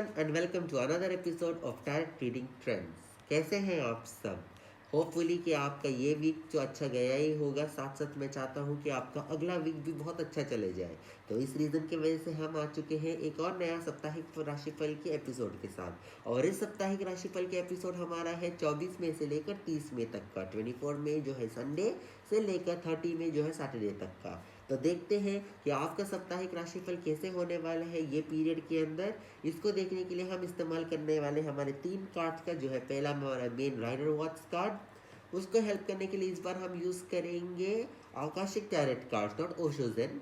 Everyone and welcome to another episode of direct reading trends. कैसे हैं आप सब? होपफुली कि आपका ये वीक जो अच्छा गया ही होगा। साथ साथ मैं चाहता हूँ कि आपका अगला वीक भी बहुत अच्छा चले जाए। तो इस रीज़न की वजह से हम आ चुके हैं एक और नया साप्ताहिक राशिफल के एपिसोड के साथ। और इस साप्ताहिक राशिफल के एपिसोड हमारा है 24 मई से लेकर 30 मई तक का। 24 मई जो है संडे से लेकर 30 मई जो है सैटरडे तक का। तो देखते हैं कि आपका साप्ताहिक राशिफल कैसे होने वाला है ये पीरियड के अंदर। इसको देखने के लिए हम इस्तेमाल करने वाले हमारे 3 कार्ड्स का, जो है पहला हमारा मेन राइडर वॉच कार्ड। उसको हेल्प करने के लिए इस बार हम यूज़ करेंगे आकाशिक टैरेट कार्ड नॉट ओशोजन।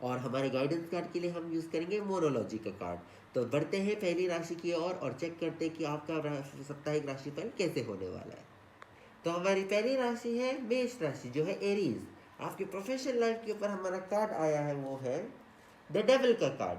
और हमारे गाइडेंस कार्ड के लिए हम यूज़ करेंगे मोरोलॉजी का कार्ड। तो बढ़ते हैं पहली राशि की ओर और चेक करते हैं कि आपका साप्ताहिक राशिफल कैसे होने वाला है। तो हमारी पहली राशि है मेष राशि, जो है एरीज। आपके प्रोफेशनल लाइफ के ऊपर हमारा कार्ड आया है वो है द डेविल का कार्ड।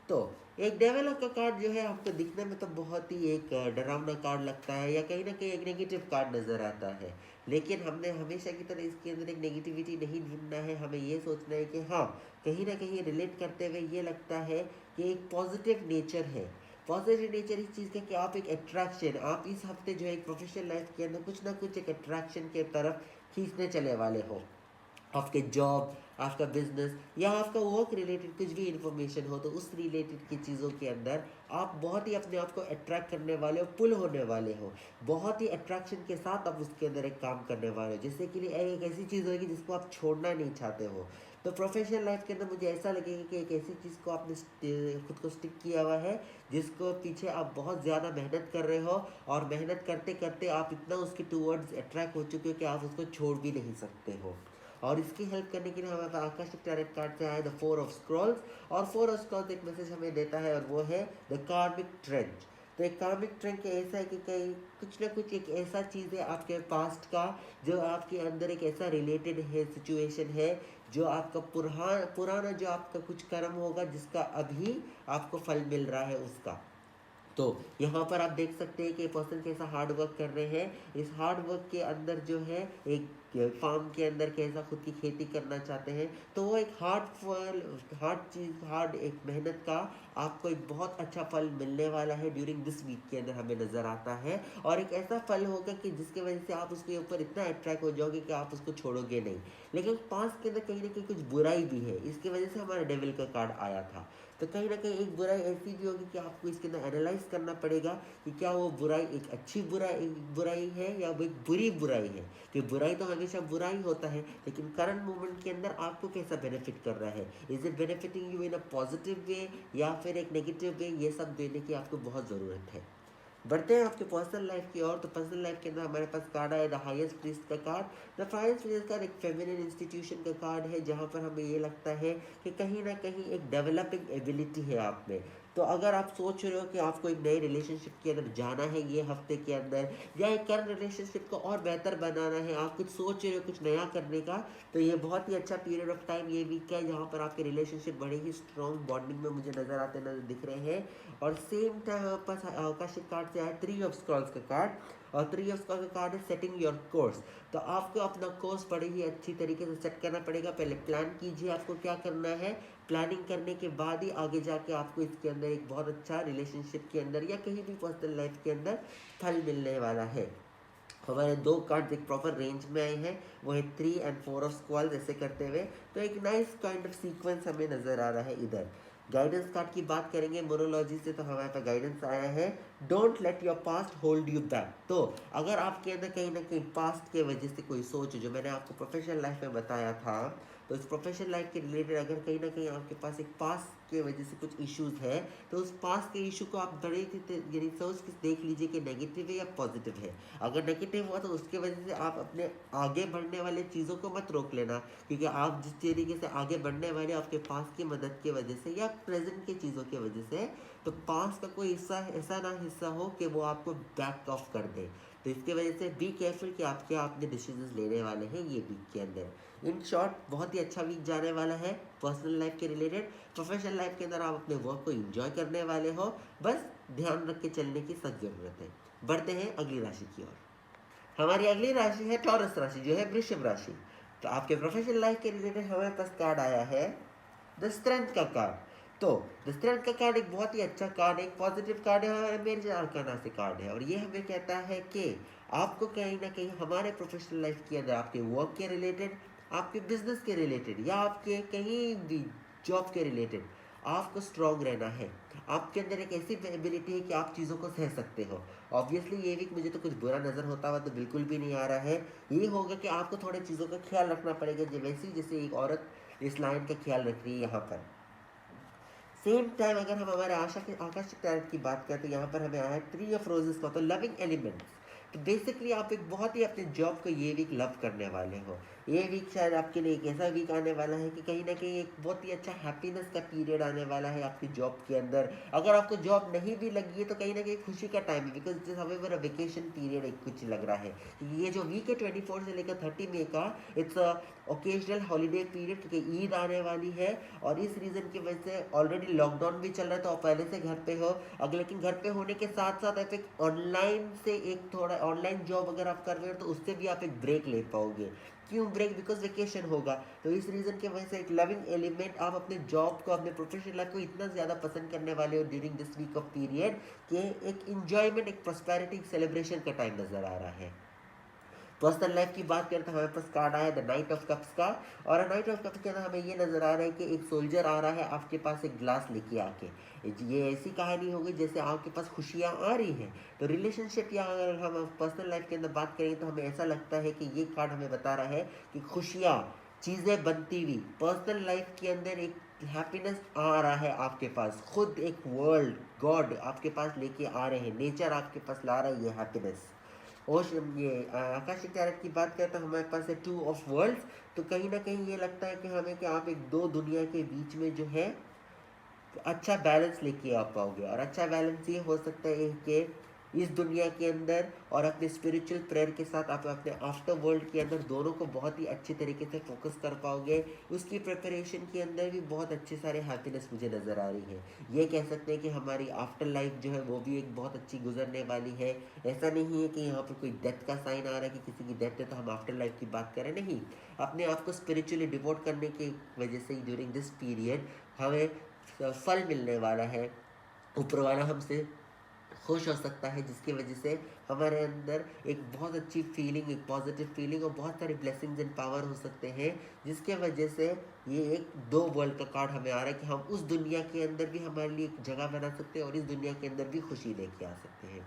तो एक डेविल का कार्ड जो है आपको दिखने में तो बहुत ही एक डरावना कार्ड लगता है या कहीं ना कहीं एक नेगेटिव कार्ड नज़र आता है। लेकिन हमने हमेशा की तरह इसके अंदर एक नेगेटिविटी नहीं ढूंढना है। हमें ये सोचना है कि हाँ, कहीं ना कहीं रिलेट करते हुए ये लगता है कि एक पॉजिटिव नेचर है। पॉजिटिव नेचर इस चीज़ का कि आप एक अट्रैक्शन, आप इस हफ्ते जो है एक प्रोफेशनल लाइफ के अंदर कुछ ना कुछ एक अट्रैक्शन के तरफ खींचने चले वाले हो। आपके जॉब, आपका बिजनेस या आपका वर्क रिलेटेड कुछ भी इंफॉर्मेशन हो, तो उस रिलेटेड की चीज़ों के अंदर आप बहुत ही अपने आप को अट्रैक्ट करने वाले हो, पुल होने वाले हो। बहुत ही अट्रैक्शन के साथ आप उसके अंदर एक काम करने वाले हो, जिससे कि एक ऐसी चीज़ होगी जिसको आप छोड़ना नहीं चाहते हो। तो प्रोफेशनल लाइफ के अंदर मुझे ऐसा लगेगा कि एक ऐसी चीज़ को आपने खुद को स्टिक किया हुआ है जिसको पीछे आप बहुत ज़्यादा मेहनत कर रहे हो, और मेहनत करते करते आप इतना उसके टूवर्ड्स अट्रैक्ट हो चुके हो कि आप उसको छोड़ भी नहीं सकते हो। और इसकी हेल्प करने के लिए हमारे पास आकाशिक टैरेट कार्ड से आया द 4 ऑफ स्क्रॉल्स। और 4 ऑफ स्क्रॉल्स एक मैसेज हमें देता है और वो है द कार्मिक ट्रेंच। तो एक कार्मिक ट्रेंच ऐसा है कि कहीं कुछ ना कुछ एक ऐसा चीज़ है आपके पास्ट का, जो आपके अंदर एक ऐसा रिलेटेड है, सिचुएशन है, जो आपका पुराना जो आपका कुछ कर्म होगा जिसका अभी आपको फल मिल रहा है उसका। तो यहाँ पर आप देख सकते हैं कि पर्सन कैसा हार्ड वर्क कर रहे हैं। इस हार्ड वर्क के अंदर जो है एक फार्म के अंदर कैसा खुद की खेती करना चाहते हैं, तो वो एक हार्ड एक मेहनत का आपको एक बहुत अच्छा फल मिलने वाला है ड्यूरिंग दिस वीक के अंदर हमें नज़र आता है। और एक ऐसा फल होगा कि जिसके वजह से आप उसके ऊपर इतना अट्रैक्ट हो जाओगे कि आप उसको छोड़ोगे नहीं। लेकिन पास के अंदर कहीं ना कहीं कुछ बुराई भी है, इसकी वजह से हमारा डेविल का कार्ड आया था। तो कहीं ना कहीं एक बुराई ऐसी भी होगी कि आपको इसके अंदर एनालाइज करना पड़ेगा कि क्या वो बुराई एक अच्छी बुराई है या वो एक बुरी बुराई है। कि बुराई तो हमेशा बुरा ही होता है, लेकिन करंट मोमेंट के अंदर आपको कैसा बेनिफिट कर रहा है। Is it benefiting you in a positive way या फिर एक नेगेटिव वे, ये सब देने की आपको बहुत ज़रूरत है। बढ़ते हैं आपके पर्सनल लाइफ की ओर। तो पर्सनल लाइफ के अंदर हमारे पास कार्ड है द हाईएस्ट प्रीस्ट का card. The highest priest card एक फेमिनिन इंस्टीट्यूशन का कार्ड है, जहाँ पर हमें ये लगता है कि कहीं ना कहीं एक डेवलपिंग एबिलिटी है आप में। तो अगर आप सोच रहे हो कि आपको एक नई रिलेशनशिप के अंदर जाना है ये हफ्ते के अंदर, या एक करंट रिलेशनशिप को और बेहतर बनाना है, आप कुछ सोच रहे हो कुछ नया करने का, तो ये बहुत ही अच्छा पीरियड ऑफ टाइम ये वीक का है, जहाँ पर आपके रिलेशनशिप बड़े ही स्ट्रॉन्ग बॉन्डिंग में मुझे नजर आते नजर दिख रहे हैं। और सेम टाइम पर आकाशिक कार्ड से आया 3 ऑफ स्क्रॉल्स का कार्ड। और 3 ऑफ स्क्रॉल्स का कार्ड है सेटिंग योर कोर्स। तो आपको अपना कोर्स बड़ी ही अच्छी तरीके से सेट करना पड़ेगा। पहले प्लान कीजिए आपको क्या करना है, प्लानिंग करने के बाद ही आगे जाके आपको इसके अंदर एक बहुत अच्छा रिलेशनशिप के अंदर या कहीं भी पर्सनल लाइफ के अंदर फल मिलने वाला है। हमारे 2 कार्ड एक प्रॉपर रेंज में आए हैं, वो है 3 और 4 ऑफ स्क्वाल्स ऐसे करते हुए। तो एक नाइस काइंड ऑफ सीक्वेंस हमें नज़र आ रहा है इधर। गाइडेंस कार्ड की बात करेंगे मोरोलॉजी से, तो हमारे पास गाइडेंस आया है don't let your past hold you back. तो अगर आपके अंदर कहीं ना कहीं पास्ट के वजह से कोई सोच, जो मैंने आपको प्रोफेशनल लाइफ में बताया था, तो इस प्रोफेशनल लाइफ के रिलेटेड अगर कहीं ना कहीं आपके पास एक पास्ट के वजह से कुछ इश्यूज है, तो उस पास्ट के इशू को आप बड़े यानी सोच के देख लीजिए कि नेगेटिव है या पॉजिटिव है। अगर नेगेटिव हुआ तो उसके वजह से आप अपने आगे बढ़ने वाले चीज़ों को मत रोक लेना, क्योंकि आप जिस तरीके से आगे बढ़ने वाले आपके पास की मदद की वजह से या प्रेजेंट की चीज़ों की वजह से, तो पास का कोई हिस्सा ऐसा ना हिस्सा हो कि वो आपको बैक ऑफ कर दे। तो इसके वजह से बी केयरफुल कि आप क्या अपने डिसीजन लेने वाले हैं ये वीक के अंदर। इन शॉर्ट बहुत ही अच्छा वीक जाने वाला है पर्सनल लाइफ के रिलेटेड। प्रोफेशनल लाइफ के अंदर आप अपने वर्क को एंजॉय करने वाले हो, बस ध्यान रख के चलने की सख्त ज़रूरत है। बढ़ते हैं अगली राशि की ओर। हमारी अगली राशि है टॉरस राशि, जो है वृषभ राशि। तो आपके प्रोफेशनल लाइफ के रिलेटेड हमारे पास कार्ड आया है द स्ट्रेंथ का कार्ड। तो द स्ट्रेंथ का कार्ड एक बहुत ही अच्छा कार्ड है, एक पॉजिटिव कार्ड है और मेजर आर्काना से कार्ड है, और ये हमें कहता है कि आपको कहीं ना कहीं हमारे प्रोफेशनल लाइफ के अंदर आपके वर्क के रिलेटेड, आपके बिजनेस के रिलेटेड या आपके कहीं भी जॉब के रिलेटेड आपको स्ट्रांग रहना है। आपके अंदर एक ऐसी एबिलिटी है कि आप चीज़ों को सह सकते हो। ऑब्वियसली ये वीक मुझे तो कुछ बुरा नज़र होता हुआ तो बिल्कुल भी नहीं आ रहा है। ये होगा कि आपको थोड़े चीज़ों का ख्याल रखना पड़ेगा, वैसे ही जैसे एक औरत इस लाइन का ख्याल रख रही है यहाँ पर। सेम टाइम अगर हम हमारे आकाशिक टैलेंट की बात करें तो यहाँ पर हमें आया है 3 ऑफ रोजेस का, तो लविंग एलिमेंट्स। तो बेसिकली आप एक बहुत ही अपने जॉब को ये वीक लव करने वाले हो। ये वीक शायद आपके लिए एक ऐसा वीक आने वाला है कि कहीं ना कहीं एक बहुत ही अच्छा हैप्पीनेस का पीरियड आने वाला है आपकी जॉब के अंदर। अगर आपको जॉब नहीं भी लगी है तो कहीं ना कहीं खुशी का टाइम है, बिकॉज दिस हमें वेकेशन पीरियड एक कुछ लग रहा है। ये जो वीक है 24 से लेकर 30 मई का, इट्स ओकेजनल हॉलीडे पीरियड, क्योंकि ईद आने वाली है और इस रीज़न की वजह से ऑलरेडी लॉकडाउन भी चल रहा है तो आप पहले से घर पे हो। अगर लेकिन घर पे होने के साथ साथ आप एक ऑनलाइन से एक थोड़ा ऑनलाइन जॉब अगर आप कर रहे हो तो उससे भी आप एक ब्रेक ले पाओगे। क्यों ब्रेक? बिकॉज वेकेशन होगा। तो इस रीज़न की वजह से एक लविंग एलिमेंट, आप अपने जॉब को, अपने प्रोफेशनल लाइफ को इतना ज़्यादा पसंद करने वाले हो during this week of period कि एक इंजॉयमेंट, एक प्रॉस्पेरिटी, एक सेलिब्रेशन का टाइम नज़र आ रहा है। पर्सनल लाइफ की बात करें तो हमारे पास कार्ड आया द नाइट ऑफ कप्स का, और नाइट ऑफ कप्स के अंदर हमें ये नजर आ रहा है कि एक सोल्जर आ रहा है आपके पास एक ग्लास लेके आके। ये ऐसी कहानी होगी जैसे आपके पास खुशियाँ आ रही हैं। तो रिलेशनशिप या अगर हम पर्सनल लाइफ के अंदर बात करें तो हमें ऐसा लगता है कि ये कार्ड हमें बता रहा है कि खुशियाँ, चीज़ें बनती हुई पर्सनल लाइफ के अंदर एक हैप्पीनेस आ रहा है आपके पास। खुद एक वर्ल्ड गॉड आपके पास लेके आ रहे हैं, नेचर आपके पास ला रहा है ये हैप्पीनेस। और ये आकाशिक टैलेंट की बात करें तो हमारे पास है 2 ऑफ वर्ल्ड्स। तो कहीं ना कहीं ये लगता है कि हमें कि आप एक दो दुनिया के बीच में जो है अच्छा बैलेंस लेके आ पाओगे, और अच्छा बैलेंस ये हो सकता है कि इस दुनिया के अंदर और अपने स्पिरिचुअल प्रेयर के साथ आप अपने आफ्टर वर्ल्ड के अंदर दोनों को बहुत ही अच्छी तरीके से फोकस कर पाओगे। उसकी प्रिपरेशन के अंदर भी बहुत अच्छे सारे हैप्पीनेस मुझे नज़र आ रही है। ये कह सकते हैं कि हमारी आफ्टर लाइफ जो है वो भी एक बहुत अच्छी गुजरने वाली है। ऐसा नहीं है कि यहाँ पर कोई डेथ का साइन आ रहा है कि किसी की डेथ है तो हम आफ्टर लाइफ की बात करें, नहीं। अपने आप को स्पिरिचुअली डिवोट करने की वजह से ही ड्यूरिंग दिस पीरियड हमें फल मिलने वाला है। ऊपर वाला हमसे खुश हो सकता है, जिसकी वजह से हमारे अंदर एक बहुत अच्छी फीलिंग, एक पॉजिटिव फीलिंग और बहुत सारी ब्लेसिंग्स एंड पावर हो सकते हैं, जिसके वजह से ये एक दो वर्ल्ड का कार्ड हमें आ रहा है कि हम उस दुनिया के अंदर भी हमारे लिए एक जगह बना सकते हैं और इस दुनिया के अंदर भी खुशी लेके आ सकते हैं।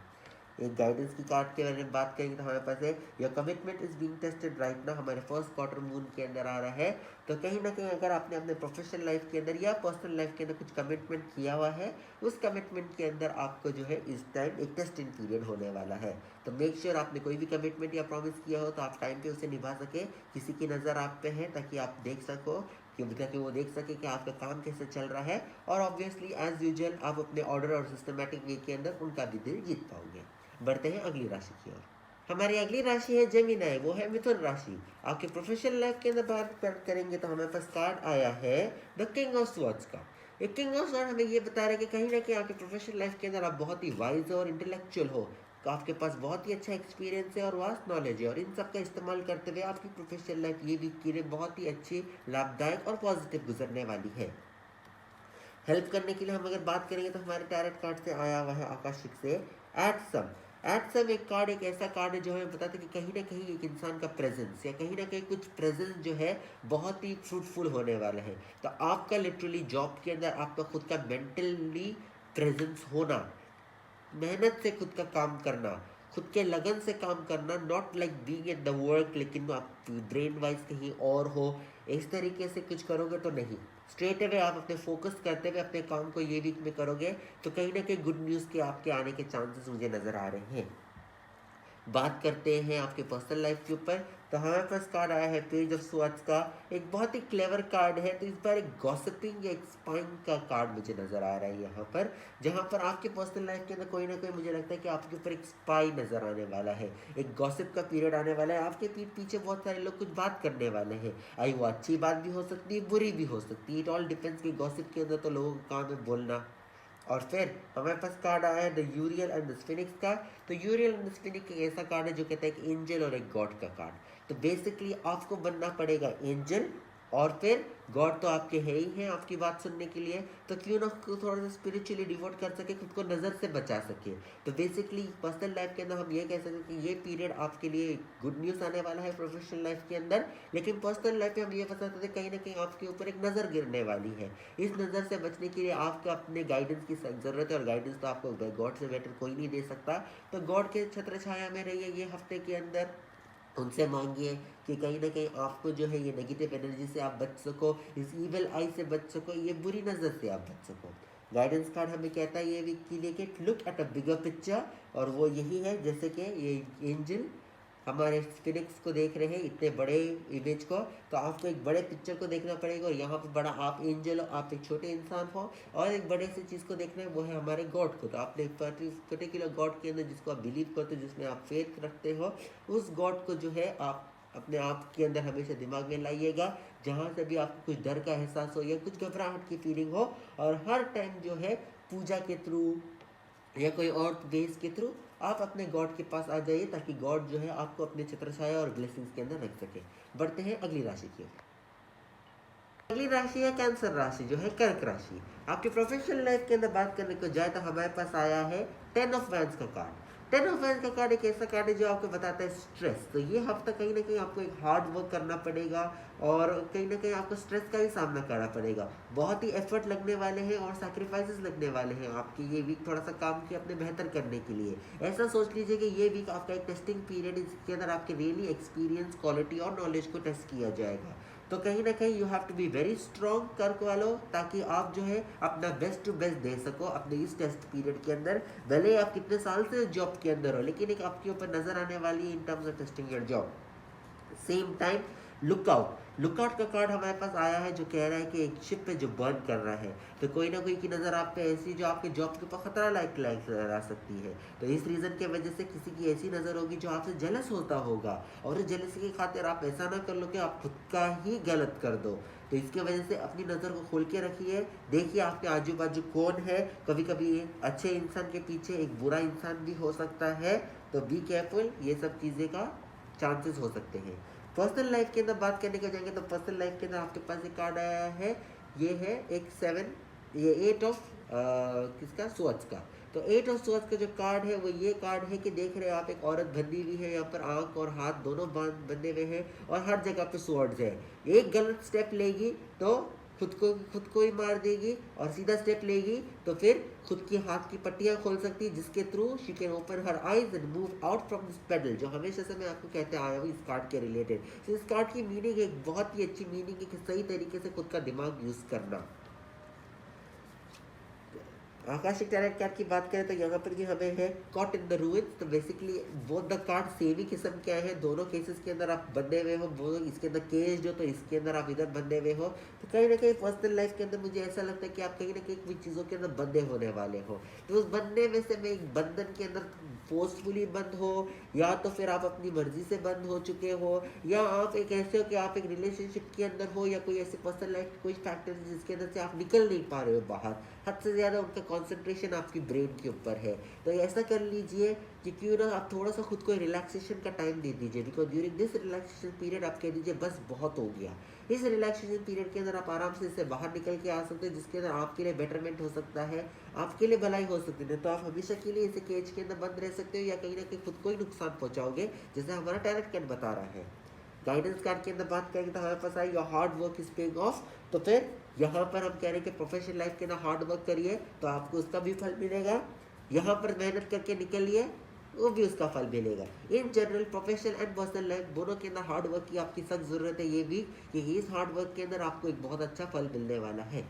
एक गाइडेंस की कार्ड के बारे में बात करेंगे तो हमारे पास है your commitment is being tested right now, हमारे फर्स्ट क्वार्टर मून के अंदर आ रहा है। तो कहीं ना कहीं अगर आपने अपने प्रोफेशनल लाइफ के अंदर या पर्सनल लाइफ के अंदर कुछ कमिटमेंट किया हुआ है, उस कमिटमेंट के अंदर आपको जो है इस टाइम एक टेस्टिंग पीरियड होने वाला है। तो मेक श्योर आपने कोई भी कमिटमेंट या प्रॉमिस किया हो तो आप टाइम पे उसे निभा सके, किसी की नज़र आप पे है ताकि आप देख सको ताकि वो देख सके कि आपका काम कैसे चल रहा है, और ऑब्वियसली एज यूजुअल आप अपने ऑर्डर और सिस्टमेटिक वे के अंदर उनका भी दिल जीत पाओगे। बढ़ते हैं अगली राशि की ओर। हमारी अगली राशि है जेमिनी, वो है मिथुन राशि। आपके प्रोफेशनल लाइफ के अंदर बात करेंगे तो हमारे पास कार्ड आया है द किंग ऑफ स्वॉर्ड्स का। एक किंग ऑफ स्वॉर्ड हमें ये बता रहा है कि कहीं ना कहीं आपके प्रोफेशनल लाइफ के अंदर आप बहुत ही वाइज और इंटेलेक्चुअल हो, तो आपके पास बहुत ही अच्छा एक्सपीरियंस है और वास्ट नॉलेज है, और इन सब का इस्तेमाल करते हुए आपकी प्रोफेशनल लाइफ ये वीक के लिए बहुत ही अच्छी, लाभदायक और पॉजिटिव गुजरने वाली है। हेल्प करने के लिए हम अगर बात करेंगे तो हमारे टैरेट कार्ड से आया हुआ है आकाशिक से एट सम। एट सम एक कार्ड, एक ऐसा कार्ड है जो हमें बताता है कि कहीं ना कहीं एक इंसान का प्रेजेंस या कहीं ना कहीं कुछ प्रेजेंस जो है बहुत ही फ्रूटफुल होने वाला है। तो आपका लिटरली जॉब के अंदर आपका खुद का मेंटली प्रेजेंस होना, मेहनत से खुद का काम करना, खुद के लगन से काम करना, not like being at the work लेकिन आप ब्रेन वाइज कहीं और हो, इस तरीके से कुछ करोगे तो नहीं। स्ट्रेट अवे आप अपने फोकस करते हुए अपने काम को ये वीक में करोगे तो कहीं ना कहीं गुड न्यूज़ के आपके आने के चांसेस मुझे नज़र आ रहे हैं। बात करते हैं आपके पर्सनल लाइफ के ऊपर, तो हमारे पास कार्ड आया है पेज ऑफ स्वॉर्ड्स का। एक बहुत ही क्लेवर कार्ड है, तो इस बार एक गॉसिपिंग या एक स्पाइंग का कार्ड मुझे नज़र आ रहा है यहाँ पर, जहाँ पर आपके पर्सनल लाइफ के अंदर कोई ना कोई, मुझे लगता है कि आपके ऊपर एक स्पाई नज़र आने वाला है, एक गॉसिप का पीरियड आने वाला है। आपके पीठ पीछे बहुत सारे लोग कुछ बात करने वाले हैं, आई वो अच्छी बात भी हो सकती है, बुरी भी हो सकती है, इट ऑल डिपेंड्स कि गॉसिप के अंदर तो लोगों का काम है बोलना। और फिर हमारे पास कार्ड आया है द यूरियल एंड द स्फिनिक्स का। तो यूरियल एंड द स्फिनिक्स एक ऐसा कार्ड है जो कहता है कि एंजल और एक गॉड का कार्ड। तो बेसिकली आपको बनना पड़ेगा एंजल और फिर गॉड तो आपके है ही हैं आपकी बात सुनने के लिए, तो क्यों ना थोड़ा सा स्पिरिचुअली डिवोट कर सके, खुद को नज़र से बचा सके। तो बेसिकली पर्सनल लाइफ के अंदर हम ये कह सकते हैं कि ये पीरियड आपके लिए गुड न्यूज़ आने वाला है प्रोफेशनल लाइफ के अंदर, लेकिन पर्सनल लाइफ में हम ये बता सकते हैं कहीं ना कहीं आपके ऊपर एक नज़र गिरने वाली है। इस नज़र से बचने के लिए आपको अपने गाइडेंस की ज़रूरत है, और गाइडेंस तो आपको गॉड से बेटर कोई नहीं दे सकता। तो गॉड के छत्र छाया में रहिए ये हफ्ते के अंदर, उनसे मांगिए कि कहीं ना कहीं आपको जो है ये नेगेटिव एनर्जी से आप बच सको, इस ईवल आई से बच सको, ये बुरी नज़र से आप बच सको। गाइडेंस कार्ड हमें कहता है ये वीक के लिए कि look at a bigger picture, और वो यही है जैसे कि ये एंजल हमारे फिनिक्स को देख रहे हैं, इतने बड़े इमेज को, तो आपको एक बड़े पिक्चर को देखना पड़ेगा, और यहाँ पर बड़ा आप एंजल हो, आप एक छोटे इंसान हो, और एक बड़े से चीज़ को देखना है, वो है हमारे गॉड को। तो आपने एक पर्टिकुलर गॉड के अंदर जिसको आप बिलीव करते हो, जिसमें आप फेथ रखते हो, उस गॉड को जो है आप अपने आप के अंदर हमेशा दिमाग में लाइएगा, जहाँ से भी आपको कुछ डर का एहसास हो या कुछ घबराहट की फीलिंग हो, और हर टाइम जो है पूजा के थ्रू या कोई और बेस के थ्रू आप अपने गॉड के पास आ जाइए, ताकि गॉड जो है आपको अपने छत्रछाया और ब्लेसिंग्स के अंदर रख सके। बढ़ते हैं अगली राशि की ओर। अगली राशि है कैंसर राशि, जो है कर्क राशि। आपके प्रोफेशनल लाइफ के अंदर बात करने को जाए तो हमारे पास आया है 10 ऑफ वैंड्स का कार्ड। 10 ऑफ वैंड्स का कार्ड एक ऐसा कार्ड है जो आपको बताता है स्ट्रेस। तो ये हफ्ता कहीं ना कहीं आपको एक हार्ड वर्क करना पड़ेगा, और कहीं ना कहीं आपको स्ट्रेस का भी सामना करना पड़ेगा। बहुत ही एफर्ट लगने वाले हैं और सैक्रिफाइसेस लगने वाले हैं आपकी ये वीक, थोड़ा सा काम के अपने बेहतर करने के लिए। ऐसा सोच लीजिए कि ये वीक आपका एक टेस्टिंग पीरियड, इसके अंदर आपके रियली एक्सपीरियंस, क्वालिटी और नॉलेज को टेस्ट किया जाएगा। तो कहीं ना कहीं you have to be very strong कर्क वालों, ताकि आप जो है अपना बेस्ट टू बेस्ट दे सको अपने इस टेस्ट पीरियड के अंदर। भले ही आप कितने साल से जॉब के अंदर हो, लेकिन एक आपके ऊपर नजर आने वाली है इन terms of testing your job. Same time lookout का कार्ड हमारे पास आया है, जो कह रहा है कि एक शिप पे जो बर्न कर रहा है, तो कोई ना कोई की नज़र आप पे ऐसी जो आपके जॉब के ऊपर खतरा लाइक ला सकती है। तो इस रीज़न की वजह से किसी की ऐसी नज़र होगी जो आपसे जेलस होता होगा, और इस जेलसी की खातिर आप ऐसा ना कर लो कि आप खुद का ही गलत कर दो। तो इसकी वजह से अपनी नज़र को खोल के रखिए, देखिए आपके आजू बाजू कौन है। कभी कभी अच्छे इंसान के पीछे एक बुरा इंसान भी हो सकता है, तो बी केयरफुल, ये सब चीज़ें का चांसेस हो सकते हैं। पर्सनल लाइफ के अंदर बात करने को जाएंगे तो पर्सनल लाइफ के अंदर आपके पास एक कार्ड आया है, ये है एक 7, ये 8 ऑफ किसका, स्वर्ड्स का। तो 8 ऑफ स्वर्ड्स का जो कार्ड है वो ये कार्ड है कि देख रहे हो आप एक औरत बंधी हुई है, यहाँ पर आंख और हाथ दोनों बंधे हुए हैं, और हर जगह पे स्वर्ड्स है। एक गलत स्टेप लेगी तो खुद को ही मार देगी, और सीधा स्टेप लेगी तो फिर खुद की हाथ की पट्टियां खोल सकती है, जिसके through she can open her eyes and move out from this pedal, जो हमेशा से मैं आपको कहते आया हूँ इस कार्ड के रिलेटेड। तो इस कार्ड की मीनिंग एक बहुत ही अच्छी मीनिंग है कि सही तरीके से खुद का दिमाग यूज करना। आकाशिक टैलेंट कार्ड की बात करें तो यहाँ पर भी हमें है कॉट इन द रूइंस। तो basically both the card same ही किस्म के आए हैं, दोनों केसेस के अंदर आप बंधे हुए हो, वो इसके अंदर केज हो तो इसके अंदर आप इधर बंधे हुए हो। तो कहीं ना कहीं पर्सनल लाइफ के अंदर मुझे ऐसा लगता है कि आप कहीं ना कहीं कुछ चीज़ों के अंदर बंधे होने वाले हो। तो उस बंधने में से मैं एक बंधन के अंदर फोर्सफुली बंद हो, या तो फिर आप अपनी मर्जी से बंद हो चुके हो, या आप एक ऐसे हो कि आप एक रिलेशनशिप के अंदर हो, या कोई ऐसे पर्सनल लाइफ कोई फैक्टर जिसके अंदर से आप निकल नहीं पा रहे हो बाहर। हद से ज़्यादा उनका कंसंट्रेशन आपकी ब्रेन के ऊपर है। तो ऐसा कर लीजिए कि क्यों ना आप थोड़ा सा खुद को रिलैक्सेशन का टाइम दे दीजिए, because during this relaxation period आप कह दीजिए बस बहुत हो गया। इस रिलैक्सेशन पीरियड के अंदर आप आराम से इससे बाहर निकल के आ सकते हैं, जिसके अंदर आपके लिए बेटरमेंट हो सकता है, आपके लिए भलाई हो सकती है। तो आप हमेशा के लिए इसे केज के अंदर बंद रह सकते हो, या कहीं ना कहीं खुद को ही नुकसान पहुंचाओगे, जैसे हमारा टैलेंट कार्ड बता रहा है। गाइडेंस कार्ड के अंदर बात करेंगे तो हमारे पास I your hard work is paying off. तो फिर यहाँ पर हम कह रहे हैं कि प्रोफेशनल लाइफ के अंदर हार्ड वर्क करिए तो आपको उसका भी फल मिलेगा, यहाँ पर मेहनत करके निकलिए वो भी उसका फल मिलेगा। In general professional and personal life दोनों के अंदर हार्ड वर्क की आपकी सख्त ज़रूरत है, ये भी कि इस हार्ड वर्क के अंदर आपको एक बहुत अच्छा फल मिलने वाला है।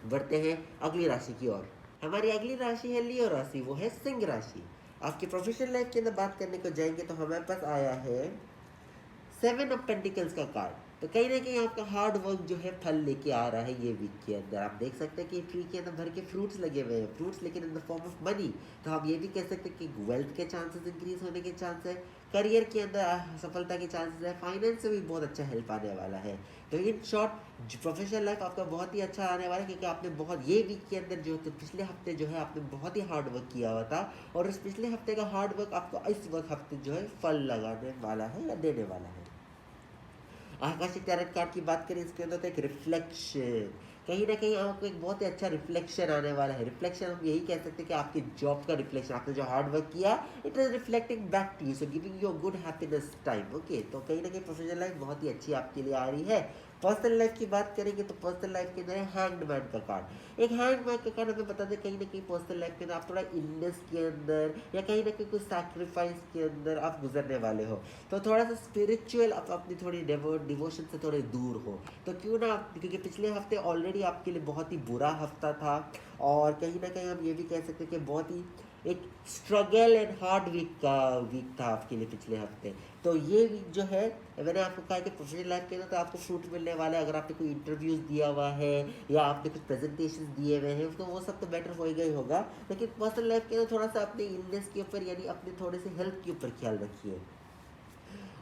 बढ़ते हैं अगली राशि की ओर। हमारी अगली राशि है लियो राशि, वो है सिंह राशि। आपकी प्रोफेशनल लाइफ के अंदर बात करने को जाएंगे तो हमारे पास आया है 7 ऑफ पेंटिकल्स का कार्ड। तो कहीं ना कहीं आपका हार्ड वर्क जो है फल लेके आ रहा है ये वीक के अंदर। आप देख सकते हैं कि ट्री के अंदर भर के फ्रूट्स लगे हुए हैं, फ्रूट्स लेकिन in the form of money. तो हम ये भी कह सकते हैं कि वेल्थ के चांसेस इंक्रीज होने के चांस है, करियर के अंदर सफलता के चांसेस है, फाइनेंस से भी बहुत अच्छा हेल्प आने वाला है। तो इन शॉर्ट प्रोफेशनल लाइफ आपका बहुत ही अच्छा आने वाला है, क्योंकि आपने बहुत ये वीक के अंदर जो पिछले हफ्ते जो है आपने बहुत ही हार्ड वर्क किया हुआ था, और इस पिछले हफ्ते का हार्ड वर्क आपको इस वक्त हफ्ते जो है फल लगाने वाला है या देने वाला है। आकाशिक टैरेट कार्ड की बात करें, इसके अंदर तो एक रिफ्लेक्शन, कहीं ना कहीं आपको एक बहुत ही अच्छा रिफ्लेक्शन आने वाला है। रिफ्लेक्शन हम यही कह सकते हैं कि आपकी जॉब का रिफ्लेक्शन, आपने जो हार्ड वर्क किया it is reflecting back to you, so giving you good happiness time. Okay, तो कहीं ना कहीं प्रोफेशनल लाइफ बहुत ही अच्छी आपके लिए आ रही है। पर्सनल लाइफ की बात करेंगे तो पर्सनल लाइफ के अंदर है हैंग्ड मैन का कार्ड। एक हैंग्ड मैन का कार्ड हमें बता दें कहीं ना कहीं पर्सनल लाइफ के अंदर आप थोड़ा इलनेस के अंदर या कहीं ना कहीं कुछ सैक्रिफाइस के अंदर आप गुजरने वाले हो, तो थोड़ा सा स्पिरिचुअल आप अपनी थोड़ी डिवोशन से थोड़े दूर हो। तो क्यों ना क्योंकि पिछले हफ्ते ऑलरेडी आपके लिए बहुत ही बुरा हफ्ता था, और कहीं ना कहीं हम ये भी कह सकते हैं कि बहुत ही एक स्ट्रगल एंड हार्ड वीक था आपके लिए पिछले हफ्ते। तो ये वीक जो है, मैंने आपको कहा कि प्रोफेशनल लाइफ के अंदर तो आपको फ्रूट मिलने वाला है। अगर आपने कोई इंटरव्यूज़ दिया हुआ है या आपने कुछ प्रेजेंटेशन दिए हुए हैं तो वो सब तो बेटर हो ही होगा, लेकिन पर्सनल लाइफ के अंदर थोड़ा सा अपने इलनेस के ऊपर यानी अपने थोड़े से हेल्थ के ऊपर ख्याल रखिए।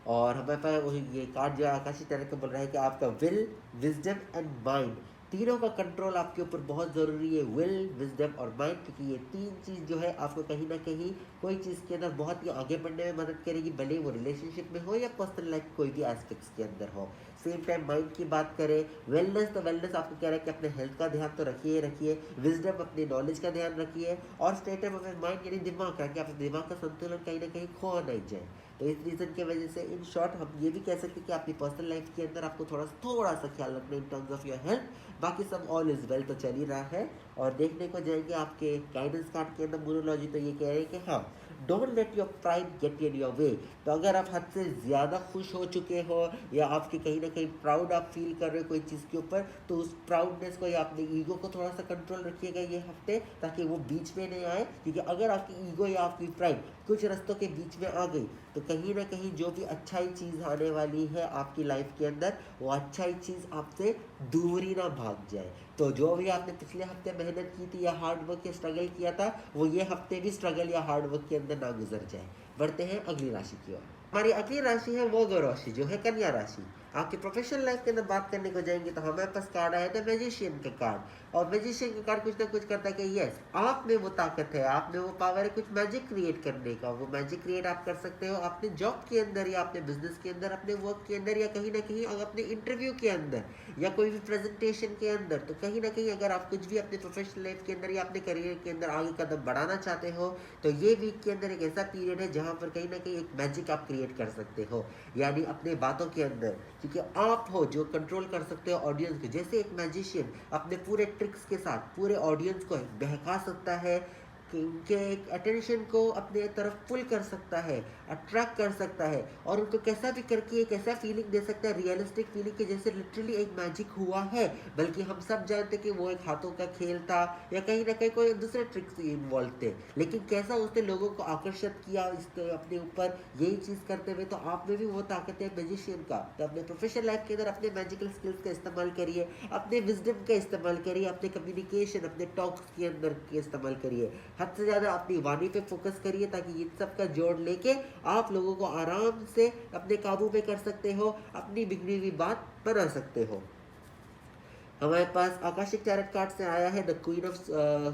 और हमारे पास ये कार्ड जो आकाशी तरह का बोल रहा है कि आपका विल, विजडम एंड माइंड, तीनों का कंट्रोल आपके ऊपर बहुत ज़रूरी है। विल, विजडम और माइंड, क्योंकि ये तीन चीज़ जो है आपको कहीं ना कहीं कोई चीज़ के अंदर बहुत ही आगे बढ़ने में मदद करेगी, भले वो रिलेशनशिप में हो या पर्सनल लाइफ कोई भी एस्पेक्ट्स के अंदर हो। सेम टाइम माइंड की बात करें, वेलनेस, तो वेलनेस आपको कह रहा है कि अपने हेल्थ का ध्यान तो रखिए रखिए, विजडम अपनी नॉलेज का ध्यान रखिए, और स्टेट ऑफ माइंड यानी दिमाग का, कि अपने दिमाग का संतुलन कहीं ना कहीं खो नहीं जाए। तो इस रीज़न की वजह से इन शॉर्ट हम ये भी कह सकते हैं कि आपकी पर्सनल लाइफ के अंदर आपको थोड़ा सा ख्याल रखना इन टर्म्स ऑफ योर हेल्थ। बाकी सब ऑल इज वेल तो चल ही रहा है। और देखने को जाएंगे आपके गाइडेंस कार्ड के अंदर न्यूरोलॉजी, तो ये कह रहे हैं कि हाँ, don't let your pride get in your way. तो अगर आप हद से ज़्यादा खुश हो चुके हो या आपके कहीं ना कहीं प्राउड आप फील कर रहे हो कोई चीज़ के ऊपर, तो उस प्राउडनेस को या अपने ईगो को थोड़ा सा कंट्रोल रखिएगा ये हफ्ते, ताकि वो बीच में नहीं आए। क्योंकि अगर आपकी ईगो या आपकी प्राइड कुछ रास्तों के बीच में आ गई तो कहीं ना कहीं जो भी अच्छाई चीज़ आने वाली है आपकी लाइफ के अंदर, वो अच्छाई चीज़ आपसे दूर ही ना भाग जाए। तो जो भी आपने पिछले हफ्ते मेहनत की थी या हार्ड वर्क या स्ट्रगल किया था, वो ये हफ्ते भी स्ट्रगल या हार्ड वर्क के अंदर ना गुजर जाए। बढ़ते हैं अगली राशि की ओर। हमारी अगली राशि है वर्गो राशि, जो है कन्या राशि। आपकी प्रोफेशनल लाइफ के अंदर बात करने को जाएंगे तो हमारे पास कार्ड आया था मैजिशियन का कार्ड। और मैजिशियन का कार्ड कुछ ना कुछ करता है कि यस, आप में वो ताकत है, आप में वो पावर है कुछ मैजिक क्रिएट करने का। वो मैजिक क्रिएट आप कर सकते हो अपने जॉब के अंदर या अपने बिजनेस के अंदर, अपने वर्क के अंदर, या कहीं ना कहीं अगर अपने इंटरव्यू के अंदर या कोई भी प्रेजेंटेशन के अंदर। तो कहीं ना कहीं अगर आप कुछ भी अपने प्रोफेशनल लाइफ के अंदर या अपने करियर के अंदर आगे कदम बढ़ाना चाहते हो, तो ये वीक के अंदर एक ऐसा पीरियड है जहां पर कहीं ना कहीं एक मैजिक आप क्रिएट कर सकते हो, यानी अपने बातों के अंदर। क्योंकि आप हो जो कंट्रोल कर सकते हो ऑडियंस को, जैसे एक मैजिशियन अपने पूरे ट्रिक्स के साथ पूरे ऑडियंस को बहका सकता है, उनके अटेंशन को अपने तरफ पुल कर सकता है, अट्रैक्ट कर सकता है, और उनको कैसा भी करके एक ऐसा फीलिंग दे सकता है, रियलिस्टिक फीलिंग के जैसे लिटरली एक मैजिक हुआ है। बल्कि हम सब जानते कि वो एक हाथों का खेल था या कहीं ना कहीं कोई दूसरे ट्रिक्स इन्वॉल्व थे, लेकिन कैसा उसने लोगों को आकर्षित किया अपने ऊपर यही चीज़ करते हुए। तो आप में भी वो ताकत है मैजिशियन का। तो अपने प्रोफेशनल लाइफ के अंदर अपने मैजिकल स्किल्स का इस्तेमाल करिए, अपने विजडम का इस्तेमाल करिए, अपने कम्युनिकेशन, अपने टॉक्स के अंदर के इस्तेमाल करिए। हद से ज़्यादा अपनी वाणी पे फोकस करिए, ताकि इन सब का जोड़ लेके आप लोगों को आराम से अपने काबू में कर सकते हो, अपनी बिगड़ी हुई बात बना सकते हो। हमारे पास आकाशिक टैरेट कार्ड से आया है द क्वीन ऑफ